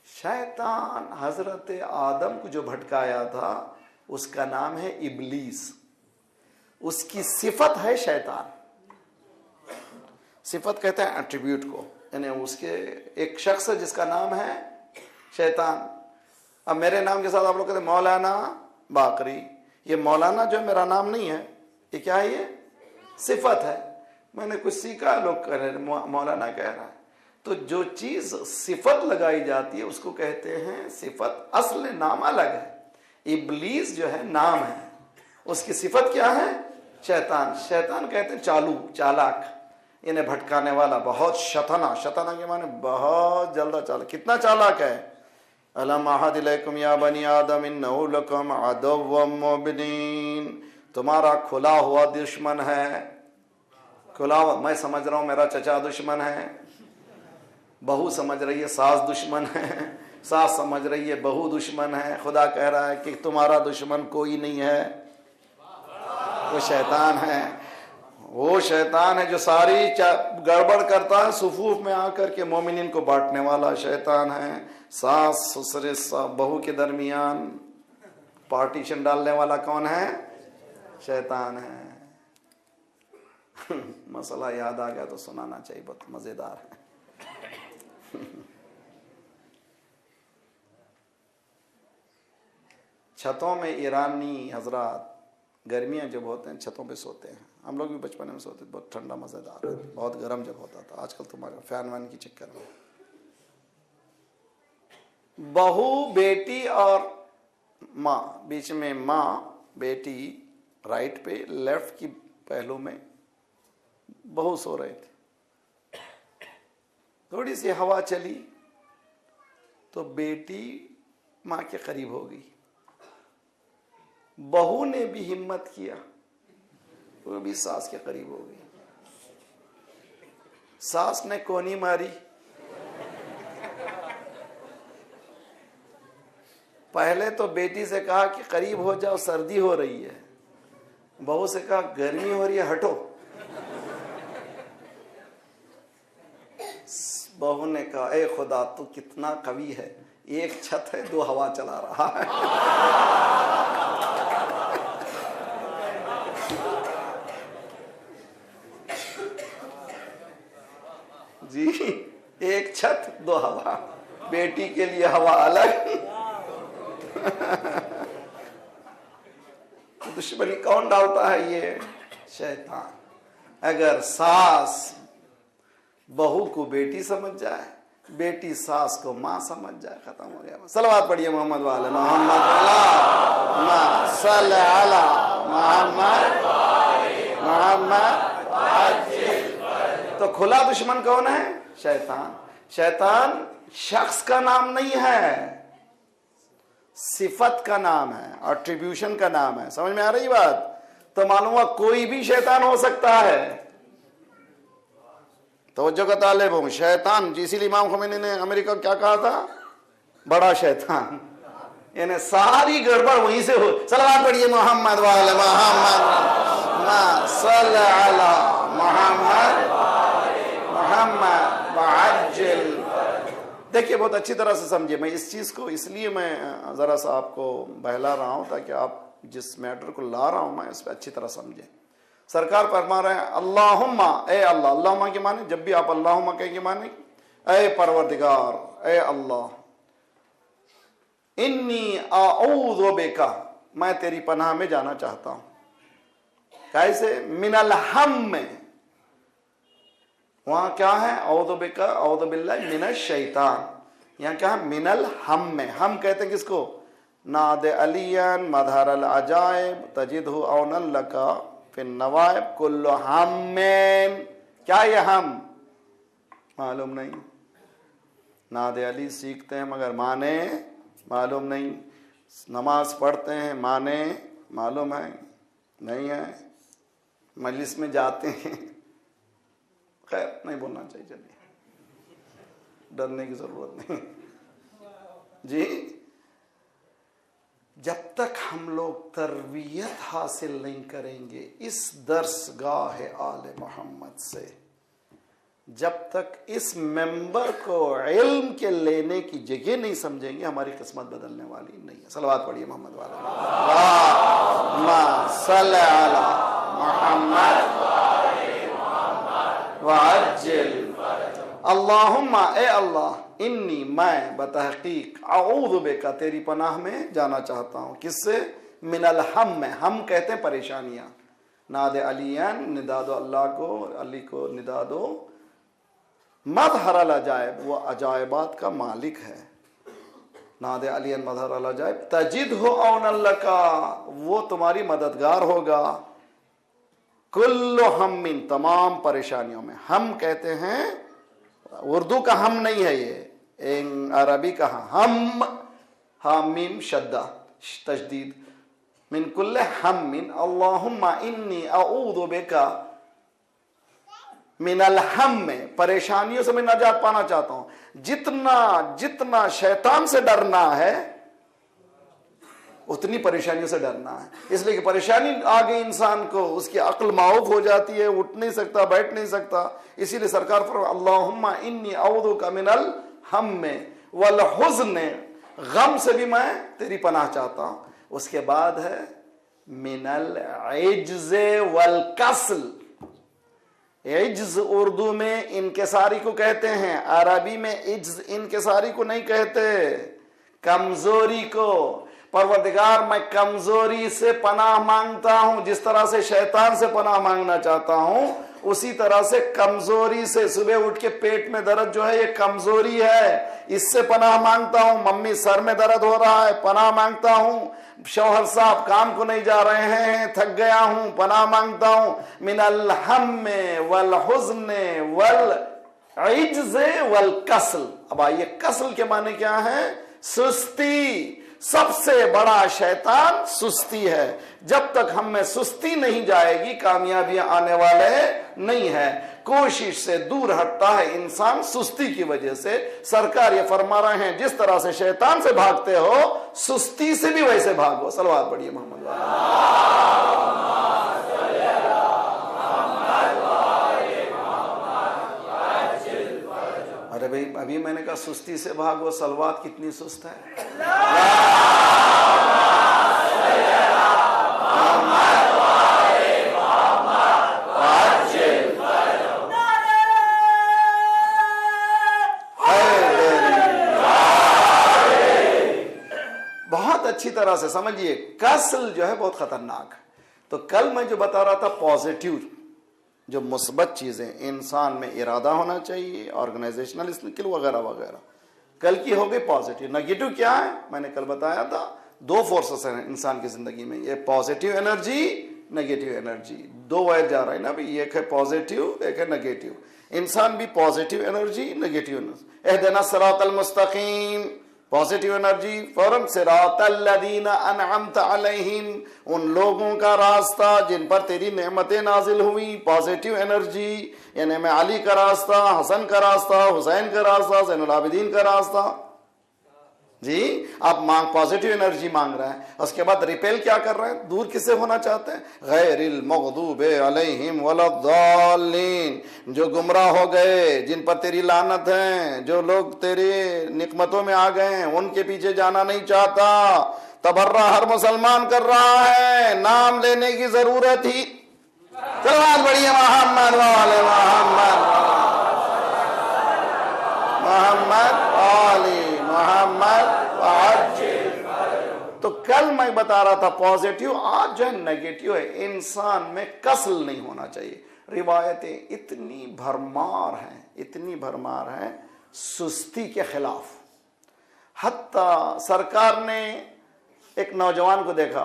شیطان حضرت آدم کو جو بھٹکایا تھا اس کا نام ہے ابلیس. اس کی صفت ہے شیطان. صفت کہتے ہیں ایٹریبیوٹ کو, یعنی اس کے ایک شخص ہے جس کا نام ہے شیطان. اب میرے نام کے ساتھ آپ لوگ کہتے ہیں مولانا باقری. یہ مولانا جو میرا نام نہیں ہے, یہ کیا ہے؟ یہ صفت ہے. میں نے کچھ سیکھا, لوگ کہہ رہے مولانا کہہ رہا ہے. تو جو چیز صفت لگائی جاتی ہے اس کو کہتے ہیں صفت. اصل نام الگ ہے. ابلیس جو ہے نام ہے, اس کی صفت کیا ہے؟ شیطان. شیطان کہتے ہیں چالو, چالاک, انہیں بھٹکانے والا, بہت شتنا. شتنا کے معنی بہت جلدا چالاک. کتنا چالاک ہے؟ الم اعہد الیکم یا بنی آدم انہ لکم عدو مبین. تمہارا کھلا ہوا دشمن ہے. کھلا ہوا, میں سمجھ رہا ہوں میرا چچا دشمن ہے, بہو سمجھ رہی ہے ساس دشمن ہے, ساس سمجھ رہی ہے بہو دشمن ہے. خدا کہہ رہا ہے کہ تمہارا دشمن کوئی نہیں ہے, وہ شیطان ہے. وہ شیطان ہے جو ساری گڑبڑ کرتا ہے, صفوف میں آ کر کے مومنین کو بانٹنے والا شیطان ہے. ساس سسرے بہو کے درمیان پارٹیشن ڈالنے والا کون ہے؟ شیطان ہے. مسئلہ یاد آ گیا تو سنانا چاہیے, بہت مزیدار ہے. چھتوں میں ایرانی حضرات گرمیاں جب ہوتے ہیں چھتوں پہ سوتے ہیں. ہم لوگ بھی بچپن میں سوتے تھے, بہت ٹھنڈا مزیدار ہے. بہت گرم جب ہوتا تھا. آج کل تمہارا فین وین کی چکر میں بہو بیٹی اور ماں, بیچ میں ماں بیٹی رائٹ پہ, لیفٹ کی پہلو میں بہو سو رہے تھے. تھوڑی سی ہوا چلی تو بیٹی ماں کے قریب ہو گئی. بہو نے بھی ہمت کیا, وہ بھی ساس کے قریب ہو گئی. ساس نے کونی ماری. پہلے تو بیٹی سے کہا کہ قریب ہو جاؤ, سردی ہو رہی ہے. بہو سے کہا گرمی ہو رہی ہے, ہٹو. بہو نے کہا اے خدا تو کتنا قوی ہے, ایک چھت ہے 2 ہوا چلا رہا ہے. جی, ایک چھت 2 ہوا. بیٹی کے لیے ہوا الگ. دشمنی کون ڈالتا ہے؟ یہ شیطان. اگر ساس بہو کو بیٹی سمجھ جائے, بیٹی ساس کو ماں سمجھ جائے, ختم ہو گیا. صلوات پڑھیے محمد والے محمد, اللہم صلی علی محمد محمد. تو کھلا دشمن کون ہے؟ شیطان. شیطان شخص کا نام نہیں ہے, صفت کا نام ہے, ایٹریبیوشن کا نام ہے. سمجھ میں آ رہی بات؟ تو معلوم ہوا کوئی بھی شیطان ہو سکتا ہے. توجہ کا طالب ہوں. شیطان, اسی لیے امام خمینی نے امریکہ کیا کہا تھا؟ بڑا شیطان. یعنی ساری گڑبڑ وہیں سے ہو. صلوات پڑھیے محمد والے محمد صل علی محمد محمد وعجل. دیکھیے بہت اچھی طرح سے سمجھے. میں اس چیز کو اس لیے میں ذرا سا آپ کو بہلا رہا ہوں تاکہ آپ جس میٹر کو لا رہا ہوں میں اس پہ اچھی طرح سمجھیں. سرکار فرما رہے ہیں اللہم، اے اللہ. اللہم کے معنی جب بھی آپ اللہم کہیں کے معنی اے پروردگار، اے اللہ. انی اعوذ بک، میں تیری پناہ میں جانا چاہتا ہوں. کیسے؟ من الہم میں. وہاں کیا ہے؟ اعوذ بک، اعوذ باللہ من الشیطان. یہاں کیا ہے؟ من الہم میں. ہم کہتے ہیں کس کو؟ ناد علین مظہر العجائب تجدہ اونا لکا فی النوائب کل ہمین. کیا یہ ہم؟ معلوم نہیں. ناد علی سیکھتے ہیں مگر معنی معلوم نہیں. نماز پڑھتے ہیں معنی معلوم ہے نہیں ہے. مجلس میں جاتے ہیں، خیر نہیں بولنا چاہیے، چلیے ڈرنے کی ضرورت نہیں. جی جب تک ہم لوگ تربیت حاصل نہیں کریں گے اس درس گاہ آل محمد سے، جب تک اس ممبر کو علم کے لینے کی جگہ نہیں سمجھیں گے، ہماری قسمت بدلنے والی نہیں ہے. صلوات پڑھیے محمد والا. اللہم صلی علی محمد وعجل. اللہم، اے اللہ. انی، میں بتحقیق اعوذ بک، تیری پناہ میں جانا چاہتا ہوں. کس سے؟ من الہم میں. ہم کہتے ہیں پریشانیاں. ناد علین ندا دو اللہ کو، علی کو ندا دو. مظہر العجائب، وہ عجائبات کا مالک ہے. ناد علین مظہر العجائب تجدہ اونا لکا، وہ تمہاری مددگار ہوگا. کل ہم، تمام پریشانیوں میں. ہم کہتے ہیں اردو کا ہم نہیں ہے، یہ عربی کا ہم. حامیم شدہ تشدید. من کل ہم. اللہم انی اعوذ بک من الہم میں. پریشانیوں سے میں نجات پانا چاہتا ہوں. جتنا شیطان سے ڈرنا ہے اتنی پریشانیوں سے ڈرنا ہے. اس لیے کہ پریشانی آگے انسان کو اس کی عقل معوف ہو جاتی ہے، اٹھ نہیں سکتا، بیٹھ نہیں سکتا. اسی لیے سرکار فرمایا اللہم انی اعوذ بک من الہم والحزن، غم سے بھی میں تیری پناہ چاہتا ہوں. اس کے بعد ہے من العجز والکسل. عجز اردو میں انکساری کو کہتے ہیں، عربی میں عجز انکساری کو نہیں کہتے، کمزوری کو. پروردگار میں کمزوری سے پناہ مانگتا ہوں. جس طرح سے شیطان سے پناہ مانگنا چاہتا ہوں اسی طرح سے کمزوری سے. صبح اٹھ کے پیٹ میں درد جو ہے یہ کمزوری ہے، اس سے پناہ مانگتا ہوں. ممی سر میں درد ہو رہا ہے، پناہ مانگتا ہوں. شوہر صاحب کام کو نہیں جا رہے ہیں، تھک گیا ہوں، پناہ مانگتا ہوں. من الہم والحزن والعجز والکسل. اب آئیے کسل کے معنی کیا ہے؟ سستی. سب سے بڑا شیطان سستی ہے. جب تک ہم میں سستی نہیں جائے گی کامیابیاں آنے والے نہیں ہے. کوشش سے دور ہٹتا ہے انسان سستی کی وجہ سے. سرکار یہ فرما رہے ہیں جس طرح سے شیطان سے بھاگتے ہو سستی سے بھی ویسے بھاگو. صلوات پڑھیے محمد والا. ارے بھائی ابھی میں نے کہا سستی سے بھاگو، صلوات کتنی سست ہے. بہت اچھی طرح سے سمجھیے. کسل جو ہے بہت خطرناک ہے. تو کل میں جو بتا رہا تھا پازیٹیو جو مثبت چیزیں، انسان میں ارادہ ہونا چاہیے، آرگنائزیشنل اسکل وغیرہ وغیرہ. کل کی ہو گئی پازیٹیو. نیگیٹو کیا ہے؟ میں نے کل بتایا تھا دو فورسز ہیں انسان کی زندگی میں، یہ پازیٹیو انرجی، نیگیٹو انرجی. دو وائر جا رہا ہے نا بھی، ایک ہے پازیٹیو ایک ہے نیگیٹو. انسان بھی پازیٹیو انرجی، نیگیٹو انرجی. اہدنا الصراط المستقیم، پازیٹیو انرجی فوراً صراط الذین انعمت علیہم، ان لوگوں کا راستہ جن پر تیری نعمتیں نازل ہوئی. پازیٹیو انرجی یعنی میں علی کا راستہ، حسن کا راستہ، حسین کا راستہ، زین العابدین کا راستہ. جی آپ پازیٹیو انرجی مانگ رہے ہیں، اس کے بعد ریپیل کیا کر رہے ہیں؟ دور کس سے ہونا چاہتے ہیں؟ غیر المغضوب علیہم ولا الضالین، جو گمراہ ہو گئے، جن پر تیری لعنت ہے، جو لوگ تیری نعمتوں میں آ گئے ہیں، ان کے پیچھے جانا نہیں چاہتا۔ تبرہ ہر مسلمان کر رہا ہے، نام لینے کی ضرورت ہی، صلوات پڑھیے محمد والے محمد، محمد علی محمد وعجل۔ تو کل میں بتا رہا تھا پازیٹیو، آج جو ہے نیگیٹیو ہے، انسان میں کسل نہیں ہونا چاہیے۔ روایتیں اتنی بھرمار ہیں سستی کے خلاف۔ حتیٰ سرکار نے ایک نوجوان کو دیکھا،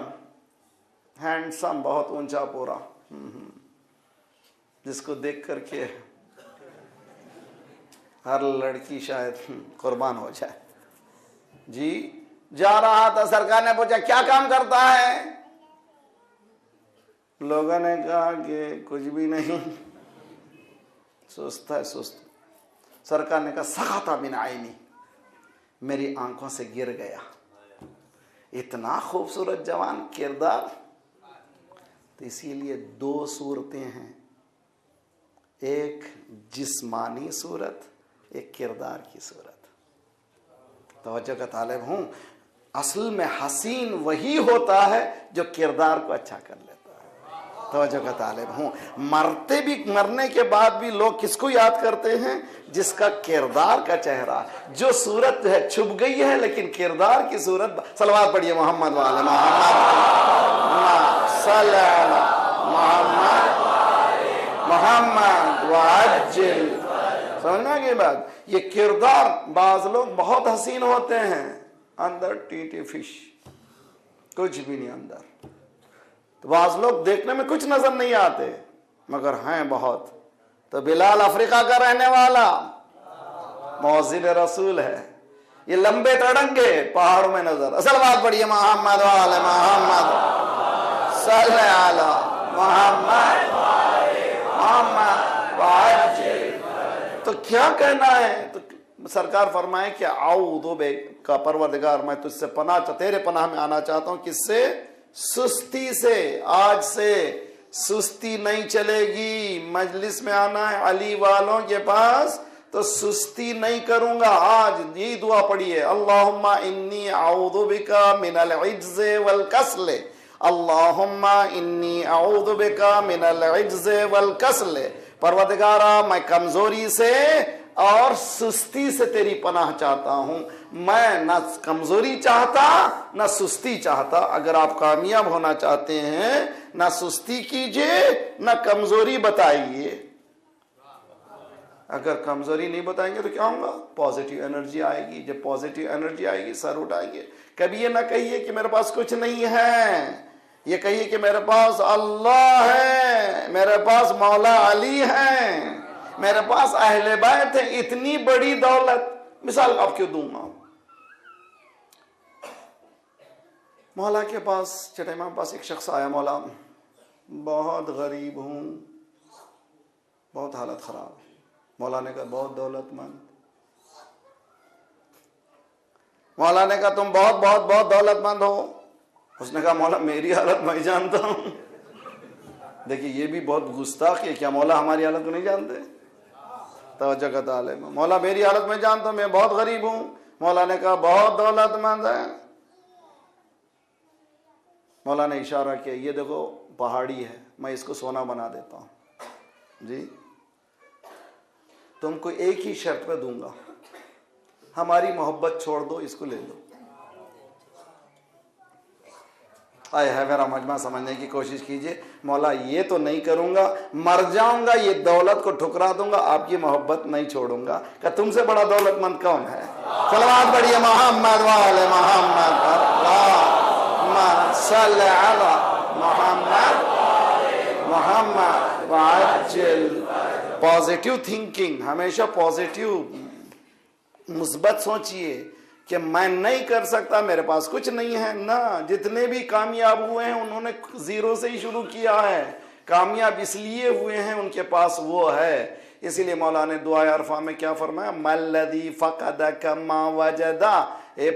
ہینڈسم، بہت اونچا پورا، جس کو دیکھ کر کے ہر لڑکی شاید قربان ہو جائے، جی جا رہا تھا، سرکار نے پوچھا کیا کام کرتا ہے؟ لوگوں نے کہا کہ کچھ بھی نہیں، سست ہے، سست۔ سرکار نے کہا سقط من عینی، میری آنکھوں سے گر گیا۔ اتنا خوبصورت جوان کردار۔ تو اسی لیے دو صورتیں ہیں، ایک جسمانی صورت، ایک کردار کی صورت۔ توجہ کا طالب ہوں، اصل میں حسین وہی ہوتا ہے جو کردار کو اچھا کر لیتا ہے۔ توجہ کا طالب ہوں، مرنے کے بعد بھی لوگ کس کو یاد کرتے ہیں؟ جس کا کردار کا چہرہ، جو صورت ہے چھپ گئی ہے لیکن کردار کی صورت۔ صلوات پڑھیے محمد والے محمد، صلی اللہ محمد محمد وعجل۔ سمجھنا کی بات؟ یہ کردار، بعض لوگ بہت حسین ہوتے ہیں، اندر ٹیٹی فش، کچھ بھی نہیں اندر۔ تو بعض لوگ دیکھنے میں کچھ نظر نہیں آتے مگر ہیں بہت۔ تو بلال افریقہ کا رہنے والا مؤذن رسول ہے، یہ لمبے تڑنگے پہاڑوں میں نظر۔ اصل بات پڑھیے محمد والے محمد، صلی علی محمد محمد وعجل۔ تو کیا کہنا ہے؟ تو سرکار فرمائے کہ اعوذ بک کا پروردگار، میں تجھ سے تیرے پناہ میں آنا چاہتا ہوں۔ کس سے؟ سستی سے۔ آج سے سستی نہیں چلے گی۔ مجلس میں آنا ہے علی والوں کے پاس تو سستی نہیں کروں گا۔ آج یہ دعا پڑھیے، اللہم انی اعوذ بک من العجز والکسل، اللہم انی اعوذ بک من العجز والکسل۔ پروردگارا، میں کمزوری سے اور سستی سے تیری پناہ چاہتا ہوں۔ میں نہ کمزوری چاہتا نہ سستی چاہتا۔ اگر آپ کامیاب ہونا چاہتے ہیں، نہ سستی کیجئے نہ کمزوری بتائیے۔ اگر کمزوری نہیں بتائیں گے تو کیا ہوگا؟ پازیٹیو انرجی آئے گی۔ جب پازیٹیو انرجی آئے گی، سر اٹھائیں گے۔ کبھی یہ نہ کہیے کہ میرے پاس کچھ نہیں ہے، یہ کہیے کہ میرے پاس اللہ ہے، میرے پاس مولا علی ہے، میرے پاس اہل بیت ہے۔ اتنی بڑی دولت، مثال آپ کیوں دوں گا؟ مولا کے پاس، چھٹے امام کے پاس ایک شخص آیا، مولا بہت غریب ہوں، بہت حالت خراب۔ مولا نے کہا بہت دولت مند۔ مولا نے کہا تم بہت بہت بہت دولت مند ہو۔ اس نے کہا مولا میری حالت میں جانتا ہوں۔ دیکھیے یہ بھی بہت گستاخ ہے، کیا مولا ہماری حالت کو نہیں جانتے؟ توجہ کا طالب، مولا میری حالت میں جانتا ہوں، میں بہت غریب ہوں۔ مولا نے کہا بہت دولت مند ہے۔ مولا نے اشارہ کیا، یہ دیکھو پہاڑی ہے، میں اس کو سونا بنا دیتا ہوں۔ جی تم کو ایک ہی شرط پہ دوں گا، ہماری محبت چھوڑ دو، اس کو لے لو۔ آئے ہے میرا مجمع، سمجھنے کی کوشش کیجئے۔ مولا یہ تو نہیں کروں گا، مر جاؤں گا یہ دولت کو ٹھکرا دوں گا، آپ کی محبت نہیں چھوڑوں گا۔ کہ تم سے بڑا دولت مند کون ہے؟ صلوات پڑھیے محمد والے محمد، اللہم صلی علی محمد محمد وعجل۔ پازیٹیو تھنکنگ، ہمیشہ پازیٹیو، مثبت سوچئے کہ میں نہیں کر سکتا، میرے پاس کچھ نہیں ہے۔ نہ، جتنے بھی کامیاب ہوئے ہیں انہوں نے زیرو سے ہی شروع کیا ہے۔ کامیاب اس لیے ہوئے ہیں ان کے پاس وہ ہے۔ اسی لیے مولا نے دعائے عرفہ میں کیا فرمایا؟ مَا الَّذِي فَقَدَكَ مَا وَجَدَ، اے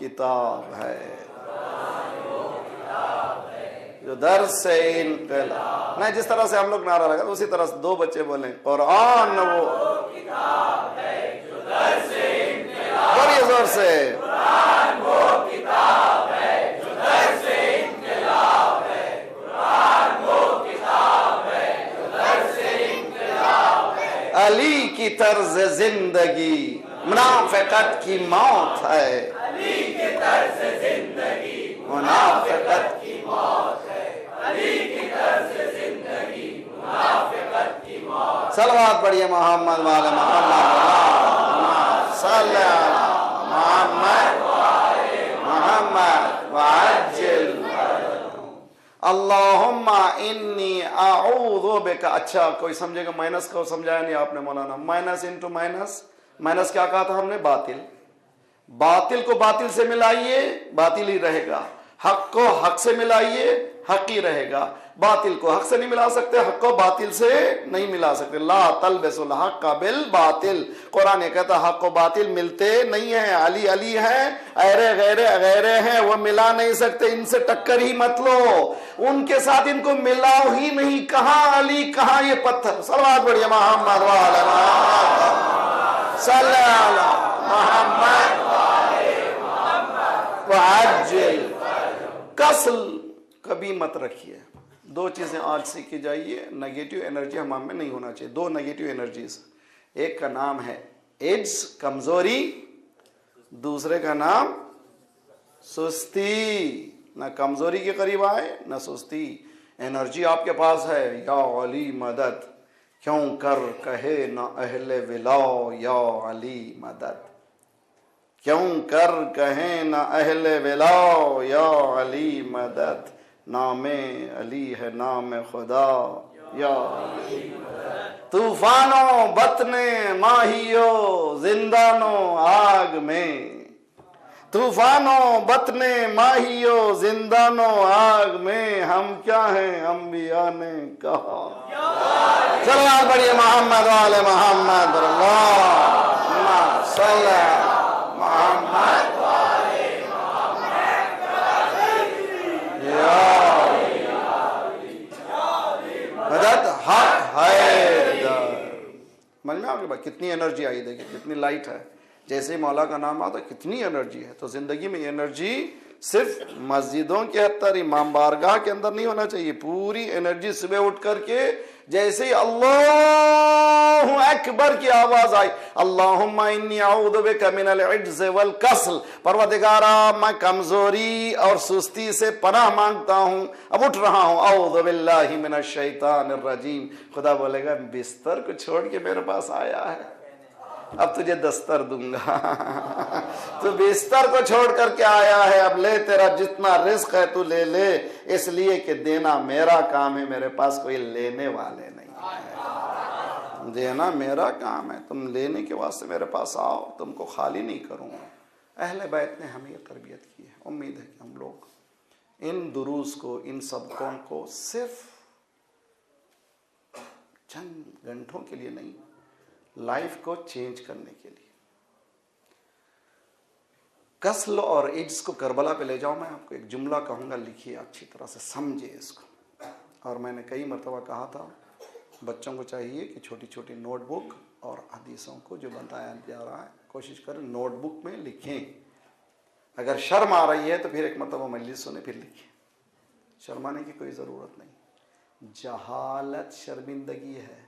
کتاب ہے جو در سے انقلاب. نہیں، جس طرح سے ہم لوگ نعرہ لگا اسی طرح سے 2 بچے بولیں قرآن وہ کتاب ہے جو در سے انقلاب. بڑی زور سے قرآن وہ کتاب ہے جو در سے انقلاب ہے. قرآن وہ کتاب ہے جو در سے انقلاب ہے. علی کی طرز زندگی منافقت کی موت ہے. علی کی طرز زندگی منافقت کی موت ہے. علی کی طرز زندگی منافقت کی موت. صلوات پڑھیے محمد والے محمد صلی محمد محمد وعجل اللہم انی اعوذ بک. اچھا کوئی سمجھے گا مائنس کو سمجھایا نہیں آپ نے مولانا. مائنس انٹو مائنس، مائنس کیا کہا تھا ہم نے؟ باطل. باطل کو باطل سے ملائیے باطل ہی رہے گا. حق کو حق سے ملائیے حق ہی رہے گا. باطل کو حق سے نہیں ملا سکتے، حق کو باطل سے نہیں ملا سکتے. لا تلبسوا الحق بالباطل. قرآن کہتا حق و باطل ملتے نہیں ہیں. علی علی ہیں، غیرے غیرے غیرے ہیں، وہ ملا نہیں سکتے. ان سے ٹکر ہی مت لو، ان کے ساتھ ان کو ملاؤ ہی نہیں. کہاں علی کہاں یہ پتھر. صلوات پڑھیے محمد وعلی محمد صلی علی محمد وعجل. کسل کبھی مت رکھیے. 2 چیزیں آج سیکھی جائیے. نیگیٹو انرجی ہم میں نہیں ہونا چاہیے. 2 نیگیٹو انرجیز. ایک کا نام ہے ایڈز کمزوری، دوسرے کا نام سستی. نہ کمزوری کے قریب آئے نہ سستی. انرجی آپ کے پاس ہے، یا علی مدد کیوں کر کہے نہ اہل ولا یا علی مدد. کیوں کر کہیں نہ اہل ولا یا علی مدد. نام علی ہے نام خدا یا علی مدد. طوفانوں بطنے ماہیوں زندانوں آگ میں. طوفانوں بطنے ماہیوں زندانوں آگ میں. ہم کیا ہیں انبیاء نے کہا. صلوات پڑھیے محمد والے محمد اللہم صلی محمد والے محمد مدد حق ہے در. سمجھ میں آپ کے بات کتنی انرجی آئی، دیکھیں کتنی لائٹ ہے. جیسے مولا کا نام آتا کتنی انرجی ہے. تو زندگی میں یہ انرجی صرف مسجدوں کے اندر امام بارگاہ کے اندر نہیں ہونا چاہیے. پوری انرجی صبح اٹھ کر کے جیسے ہی اللہ اکبر کی آواز آئی، اللہم انی اعوذ بک من العجز والکسل. پروردگارا میں کمزوری اور سستی سے پناہ مانگتا ہوں، اب اٹھ رہا ہوں. اعوذ باللہ من الشیطان الرجیم. خدا بولے گا بستر کو چھوڑ کے میرے پاس آیا ہے، اب تجھے دستر دوں گا. تو بستر کو چھوڑ کر کے آیا ہے، اب لے تیرا جتنا رزق ہے تو لے لے، اس لیے کہ دینا میرا کام ہے، میرے پاس کوئی لینے والے نہیں ہے. دینا میرا کام ہے، تم لینے کے واسطے میرے پاس آؤ، تم کو خالی نہیں کروں گا. اہل بیت نے ہمیں یہ تربیت کی ہے. امید ہے کہ ہم لوگ ان دروس کو، ان سبقوں کو صرف چند گھنٹوں کے لیے نہیں، لائف کو چینج کرنے کے لیے. کسل اور عجز کو کربلا پہ لے جاؤ. میں آپ کو ایک جملہ کہوں گا، لکھیے اچھی طرح سے، سمجھے اس کو. اور میں نے کئی مرتبہ کہا تھا بچوں کو چاہیے کہ چھوٹی چھوٹی نوٹ بک اور حدیثوں کو جو بتایا جا رہا ہے کوشش کریں نوٹ بک میں لکھیں. اگر شرم آ رہی ہے تو پھر ایک مرتبہ مجلس سنیں پھر لکھیں. شرمانے کی کوئی ضرورت نہیں. جہالت شرمندگی ہے،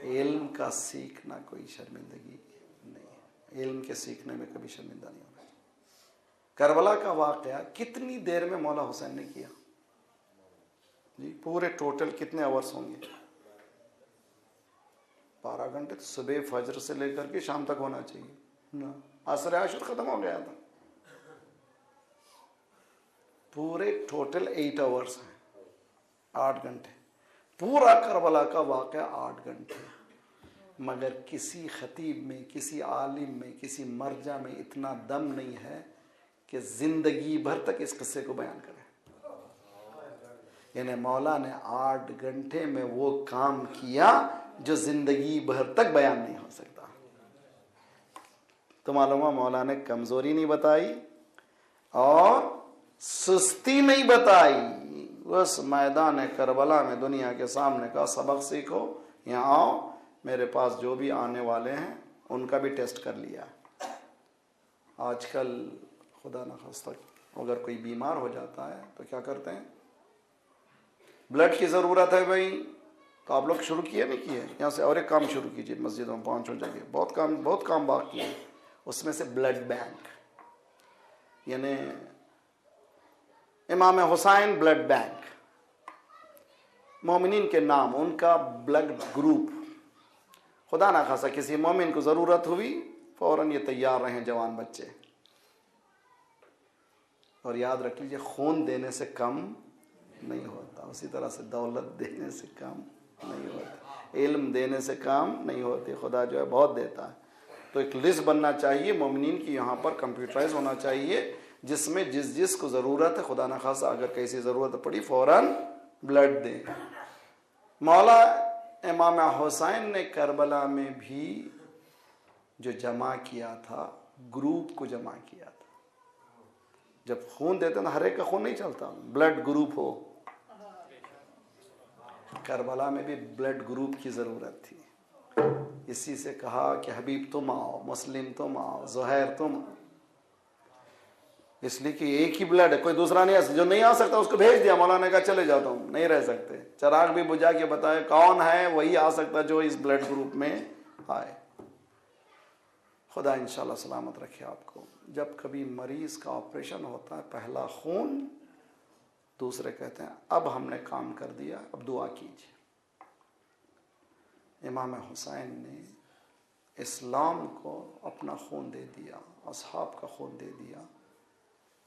علم کا سیکھنا کوئی شرمندگی نہیں ہے. علم کے سیکھنے میں کبھی شرمندہ نہیں ہونا. کربلا کا واقعہ کتنی دیر میں مولا حسین نے کیا جی؟ پورے ٹوٹل کتنے آورس ہوں گے؟ 12 گھنٹے. صبح فجر سے لے کر کے شام تک ہونا چاہیے نا. عصر عشر ختم ہو گیا تھا. پورے ٹوٹل 8 آورس ہیں، 8 گھنٹے. پورا کربلا کا واقعہ 8 گھنٹے. مگر کسی خطیب میں، کسی عالم میں، کسی مرجع میں اتنا دم نہیں ہے کہ زندگی بھر تک اس قصے کو بیان کرے. یعنی مولا نے 8 گھنٹے میں وہ کام کیا جو زندگی بھر تک بیان نہیں ہو سکتا. تو معلوم ہے مولا نے کمزوری نہیں بتائی اور سستی نہیں بتائی. اس میدان کربلا میں دنیا کے سامنے کا سبق سیکھو, یہاں آؤ, میرے پاس جو بھی آنے والے ہیں ان کا بھی ٹیسٹ کر لیا. آج کل خدا نخواستہ اگر کوئی بیمار ہو جاتا ہے تو کیا کرتے ہیں, بلڈ کی ضرورت ہے بھائی, تو آپ لوگ شروع کیے نہیں کیے, یہاں سے اور ایک کام شروع کیجیے, مسجدوں میں 5 جگہ بہت کام باقی ہے. اس میں سے بلڈ بینک, یعنی امام حسین بلڈ بینک, مومنین کے نام, ان کا بلڈ گروپ. خدا نہ خاصا کسی مومن کو ضرورت ہوئی فوراً یہ تیار رہیں جوان بچے. اور یاد رکھ لیجیے خون دینے سے کم نہیں ہوتا, اسی طرح سے دولت دینے سے کم نہیں ہوتا, علم دینے سے کم نہیں ہوتی. خدا جو ہے بہت دیتا ہے. تو ایک لسٹ بننا چاہیے مومنین کی, یہاں پر کمپیوٹرائز ہونا چاہیے, جس میں جس کو ضرورت ہے خدا نخواستہ اگر کیسی ضرورت پڑی فوراً بلڈ دے. مولا امام حسین نے کربلا میں بھی جو جمع کیا تھا, گروپ کو جمع کیا تھا. جب خون دیتے نا, ہر ایک کا خون نہیں چلتا, بلڈ گروپ ہو. کربلا میں بھی بلڈ گروپ کی ضرورت تھی. اسی سے کہا کہ حبیب تم آؤ, مسلم تم آؤ, زہیر تم آؤ. اس لیے کہ ایک ہی بلڈ ہے, کوئی دوسرا نہیں جو نہیں آ سکتا اس کو بھیج دیا. مولانا نے کہا چلے جاتا ہوں, نہیں رہ سکتے. چراغ بھی بجھا کے بتائے کون ہے, وہی آ سکتا جو اس بلڈ گروپ میں آئے. خدا انشاءاللہ سلامت رکھے آپ کو. جب کبھی مریض کا آپریشن ہوتا ہے, پہلا خون, دوسرے کہتے ہیں اب ہم نے کام کر دیا, اب دعا کیجیے. امام حسین نے اسلام کو اپنا خون دے دیا, اصحاب کا خون دے دیا.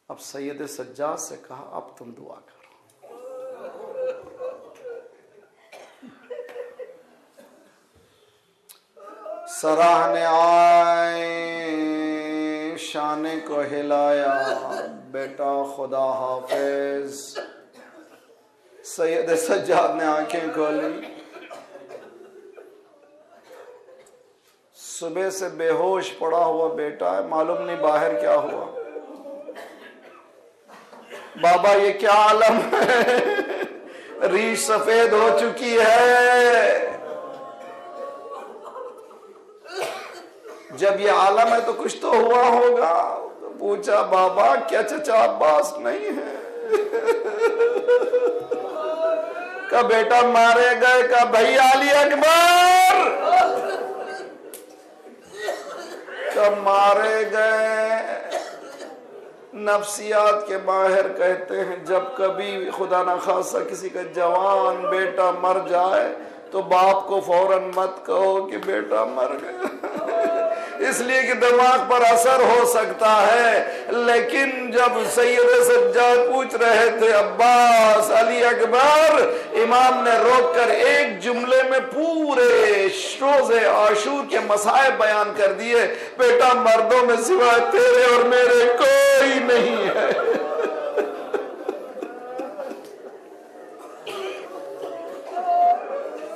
اب سید سجاد سے کہا اب تم دعا کرو. سراہنے آئے, شانے کو ہلایا, بیٹا خدا حافظ. سید سجاد نے آنکھیں کھولی, صبح سے بے ہوش پڑا ہوا بیٹا ہے, معلوم نہیں باہر کیا ہوا. بابا یہ کیا عالم ہے, ریش سفید ہو چکی ہے. جب یہ عالم ہے تو کچھ تو ہوا ہوگا. پوچھا بابا کیا چچا عباس نہیں ہے؟ کہ بیٹا مارے گئے, کہ بھائی علی اکبر, کہ مارے گئے. نفسیات کے ماہر کہتے ہیں جب کبھی خدا نخواستہ کسی کا جوان بیٹا مر جائے تو باپ کو فوراً مت کہو کہ بیٹا مر گیا, اس لیے کہ دماغ پر اثر ہو سکتا ہے. لیکن جب سید سجاد پوچھ رہے تھے عباس, علی اکبر, امام نے روک کر ایک جملے میں پورے روز عاشور کے مصائب بیان کر دیے. بیٹا مردوں میں سوائے تیرے اور میرے کوئی نہیں ہے.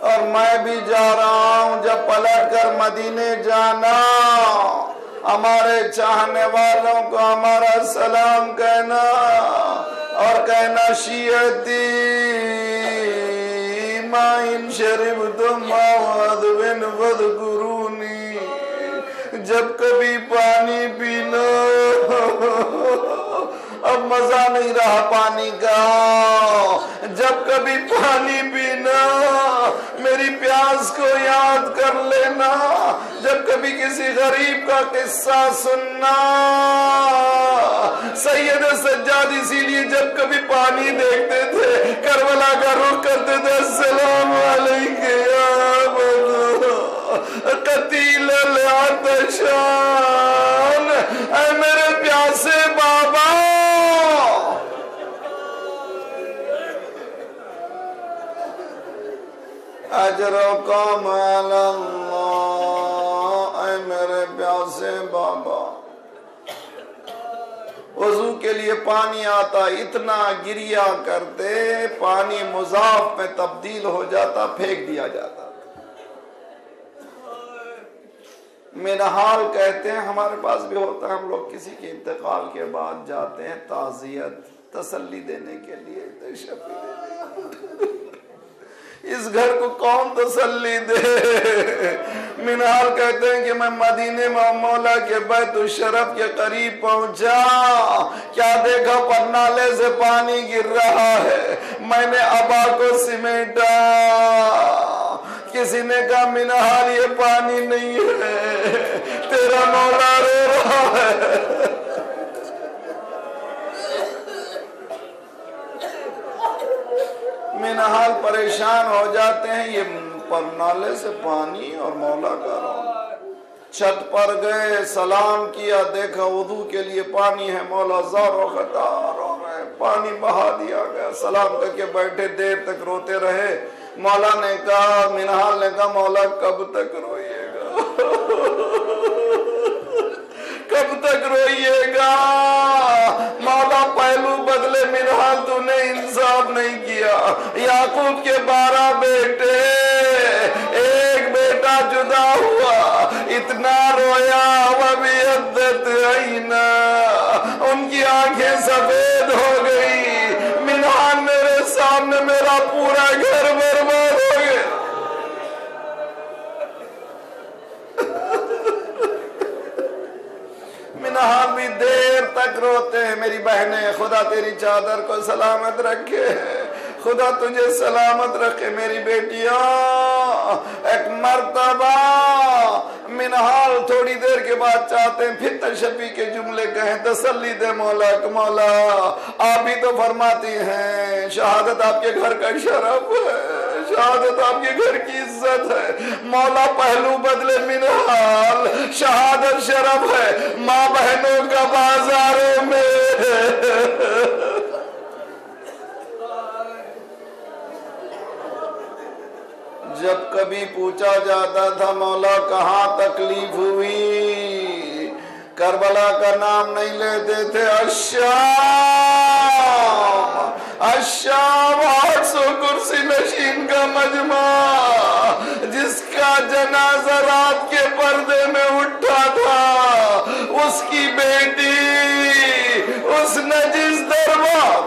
اور میں بھی جا رہا ہوں, جب پلٹ کر مدینے جانا, ہمارے چاہنے والوں کو ہمارا سلام کہنا اور کہنا شیعتی ما ان شربتم موعد بن فذکرونی. جب کبھی پانی پینا, اب مزہ نہیں رہا پانی کا, جب کبھی پانی پینا میری پیاس کو یاد کر لینا. جب کبھی کسی غریب کا قصہ سننا, سید سجاد اسی لیے جب کبھی پانی دیکھتے تھے کربلا کا رخ کرتے تھے, السلام علیکم یا قتیل العطشان, اے میرے پیاسے بابا. اجرکم علی اللہ, اے میرے پیاسے بابا. وضو کے لیے پانی آتا, اتنا گریا کرتے پانی مضاف میں تبدیل ہو جاتا, پھینک دیا جاتا. منحال کہتے ہیں، ہمارے پاس بھی ہوتا ہے، ہم لوگ کسی کے انتقال کے بعد جاتے ہیں تعزیت تسلی دینے کے لیے، شفیع دینے۔ اس گھر کو کون تسلی دے؟ منحال کہتے ہیں کہ میں مدینے میں مولا کے بیت الشرف کے قریب پہنچا، کیا دیکھا پرنالے سے پانی گر رہا ہے، میں نے ابا کو سمیٹا، کسی نے کہا منحال یہ پانی نہیں ہے، تیرا مولا رو رہا ہے۔ منحال پریشان ہو جاتے ہیں، یہ پرنالے سے پانی اور مولا کا رو۔ چھت پر گئے، سلام کیا، دیکھا وضو کے لیے پانی ہے، مولا زار و خطار ہو رہے، پانی بہا دیا گیا، سلام کر کے بیٹھے، دیر تک روتے رہے۔ مولا نے کہا، منحال نے کہا مولا کب تک روئیے گا، کب تک روئیے گا؟ مولا پہلو بدلے، منحال تو نے انصاف نہیں کیا، یعقوب کے 12 بیٹے، ایک بیٹا جدا ہوا، اتنا رویا، وَبِيَضَّتْ عَيْنَاهُ، ان کی آنکھیں سفید ہو گئی، منحال میرے سامنے میرا پورا گھر برباد ہو گیا۔ منحال بھی دیر تک روتے ہیں، میری بہنیں خدا تیری چادر کو سلامت رکھے، خدا تجھے سلامت رکھے میری بیٹیاں۔ ایک مرتبہ منحال تھوڑی دیر کے بعد چاہتے ہیں پھر تشفی کے جملے کہیں، تسلی دے مولا کہ مولا آپ ہی تو فرماتی ہیں شہادت آپ کے گھر کا شرف ہے، شہادت آپ کے گھر کی عزت ہے، مولا پہلو بدلے، منحال شہادت شرف ہے، ماں بہنوں کا بازاروں میں۔ جب کبھی پوچھا جاتا تھا مولا کہاں تکلیف ہوئی، کربلا کا نام نہیں لیتے تھے، الشام، الشام 800 کرسی نشین کا مجمع، جس کا جنازہ رات کے پردے میں اٹھا تھا، اس کی بیٹی اس نجس دربار۔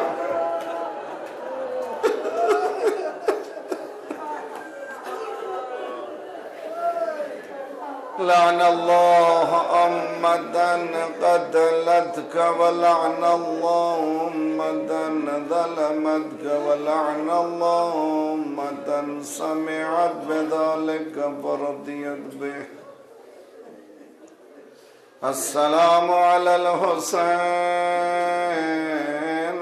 لعن اللہ امتا قتلتک ولعن اللہ امتا ظلمتک ولعن اللہ امتا سمعت بذلک فرضیت بہ۔ السلام علی الحسین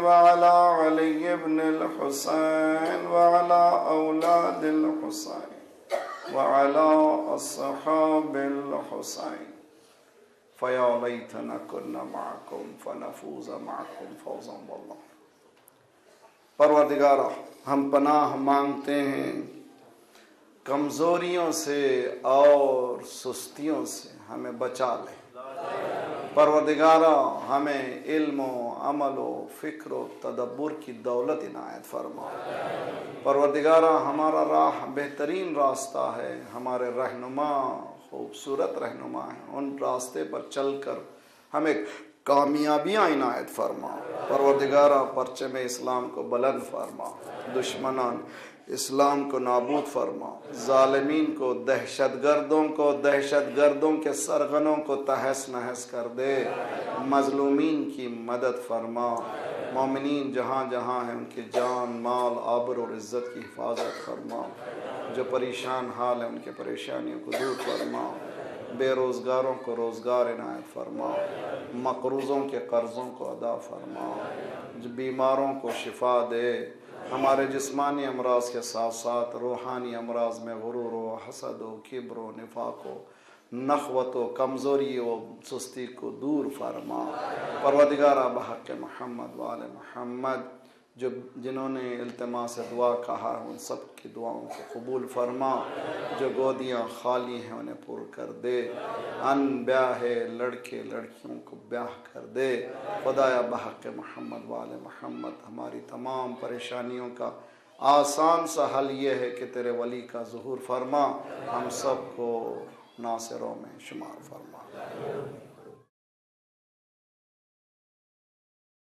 وعلی علی ابن الحسین وعلی اولاد الحسین وعلى أصحاب الحسين فيا ليتنا كنا معكم فنفوز معكم فوزا والله۔ پروردگارہ ہم پناہ مانگتے ہیں کمزوریوں سے اور سستیوں سے، ہمیں بچا لے۔ پروردگارہ ہمیں علم و عمل و فکر و تدبر کی دولت عنایت فرما۔ پروردگارہ ہمارا راہ بہترین راستہ ہے، ہمارے رہنما خوبصورت رہنما ہیں، ان راستے پر چل کر ہمیں کامیابیاں عنایت فرما۔ پروردگارہ پرچم اسلام کو بلند فرما، دشمنان اسلام کو نابود فرما، ظالمین کو، دہشت گردوں کے سرغنوں کو تہس نہس کر دے، مظلومین کی مدد فرما، مومنین جہاں جہاں ہیں ان کی جان مال آبر اور عزت کی حفاظت فرما، جو پریشان حال ہیں ان کے پریشانیوں کو دور فرما، بے روزگاروں کو روزگار عنایت فرما، مقروضوں کے قرضوں کو ادا فرما، جو بیماروں کو شفا دے، ہمارے جسمانی امراض کے ساتھ ساتھ روحانی امراض میں غرور و حسد و کبر و نفاق و نخوت و کمزوری و سستی کو دور فرما۔ پروردگارہ بحق محمد وآل محمد جنہوں نے التماس دعا کہا ان سب کی دعاؤں کو قبول فرما، جو گودیاں خالی ہیں انہیں پر کر دے، ان بیاہ لڑکے لڑکیوں کو بیاہ کر دے۔ خدایا بحق محمد وآل محمد ہماری تمام پریشانیوں کا آسان سا حل یہ ہے کہ تیرے ولی کا ظہور فرما، ہم سب کو ناصروں میں شمار فرما۔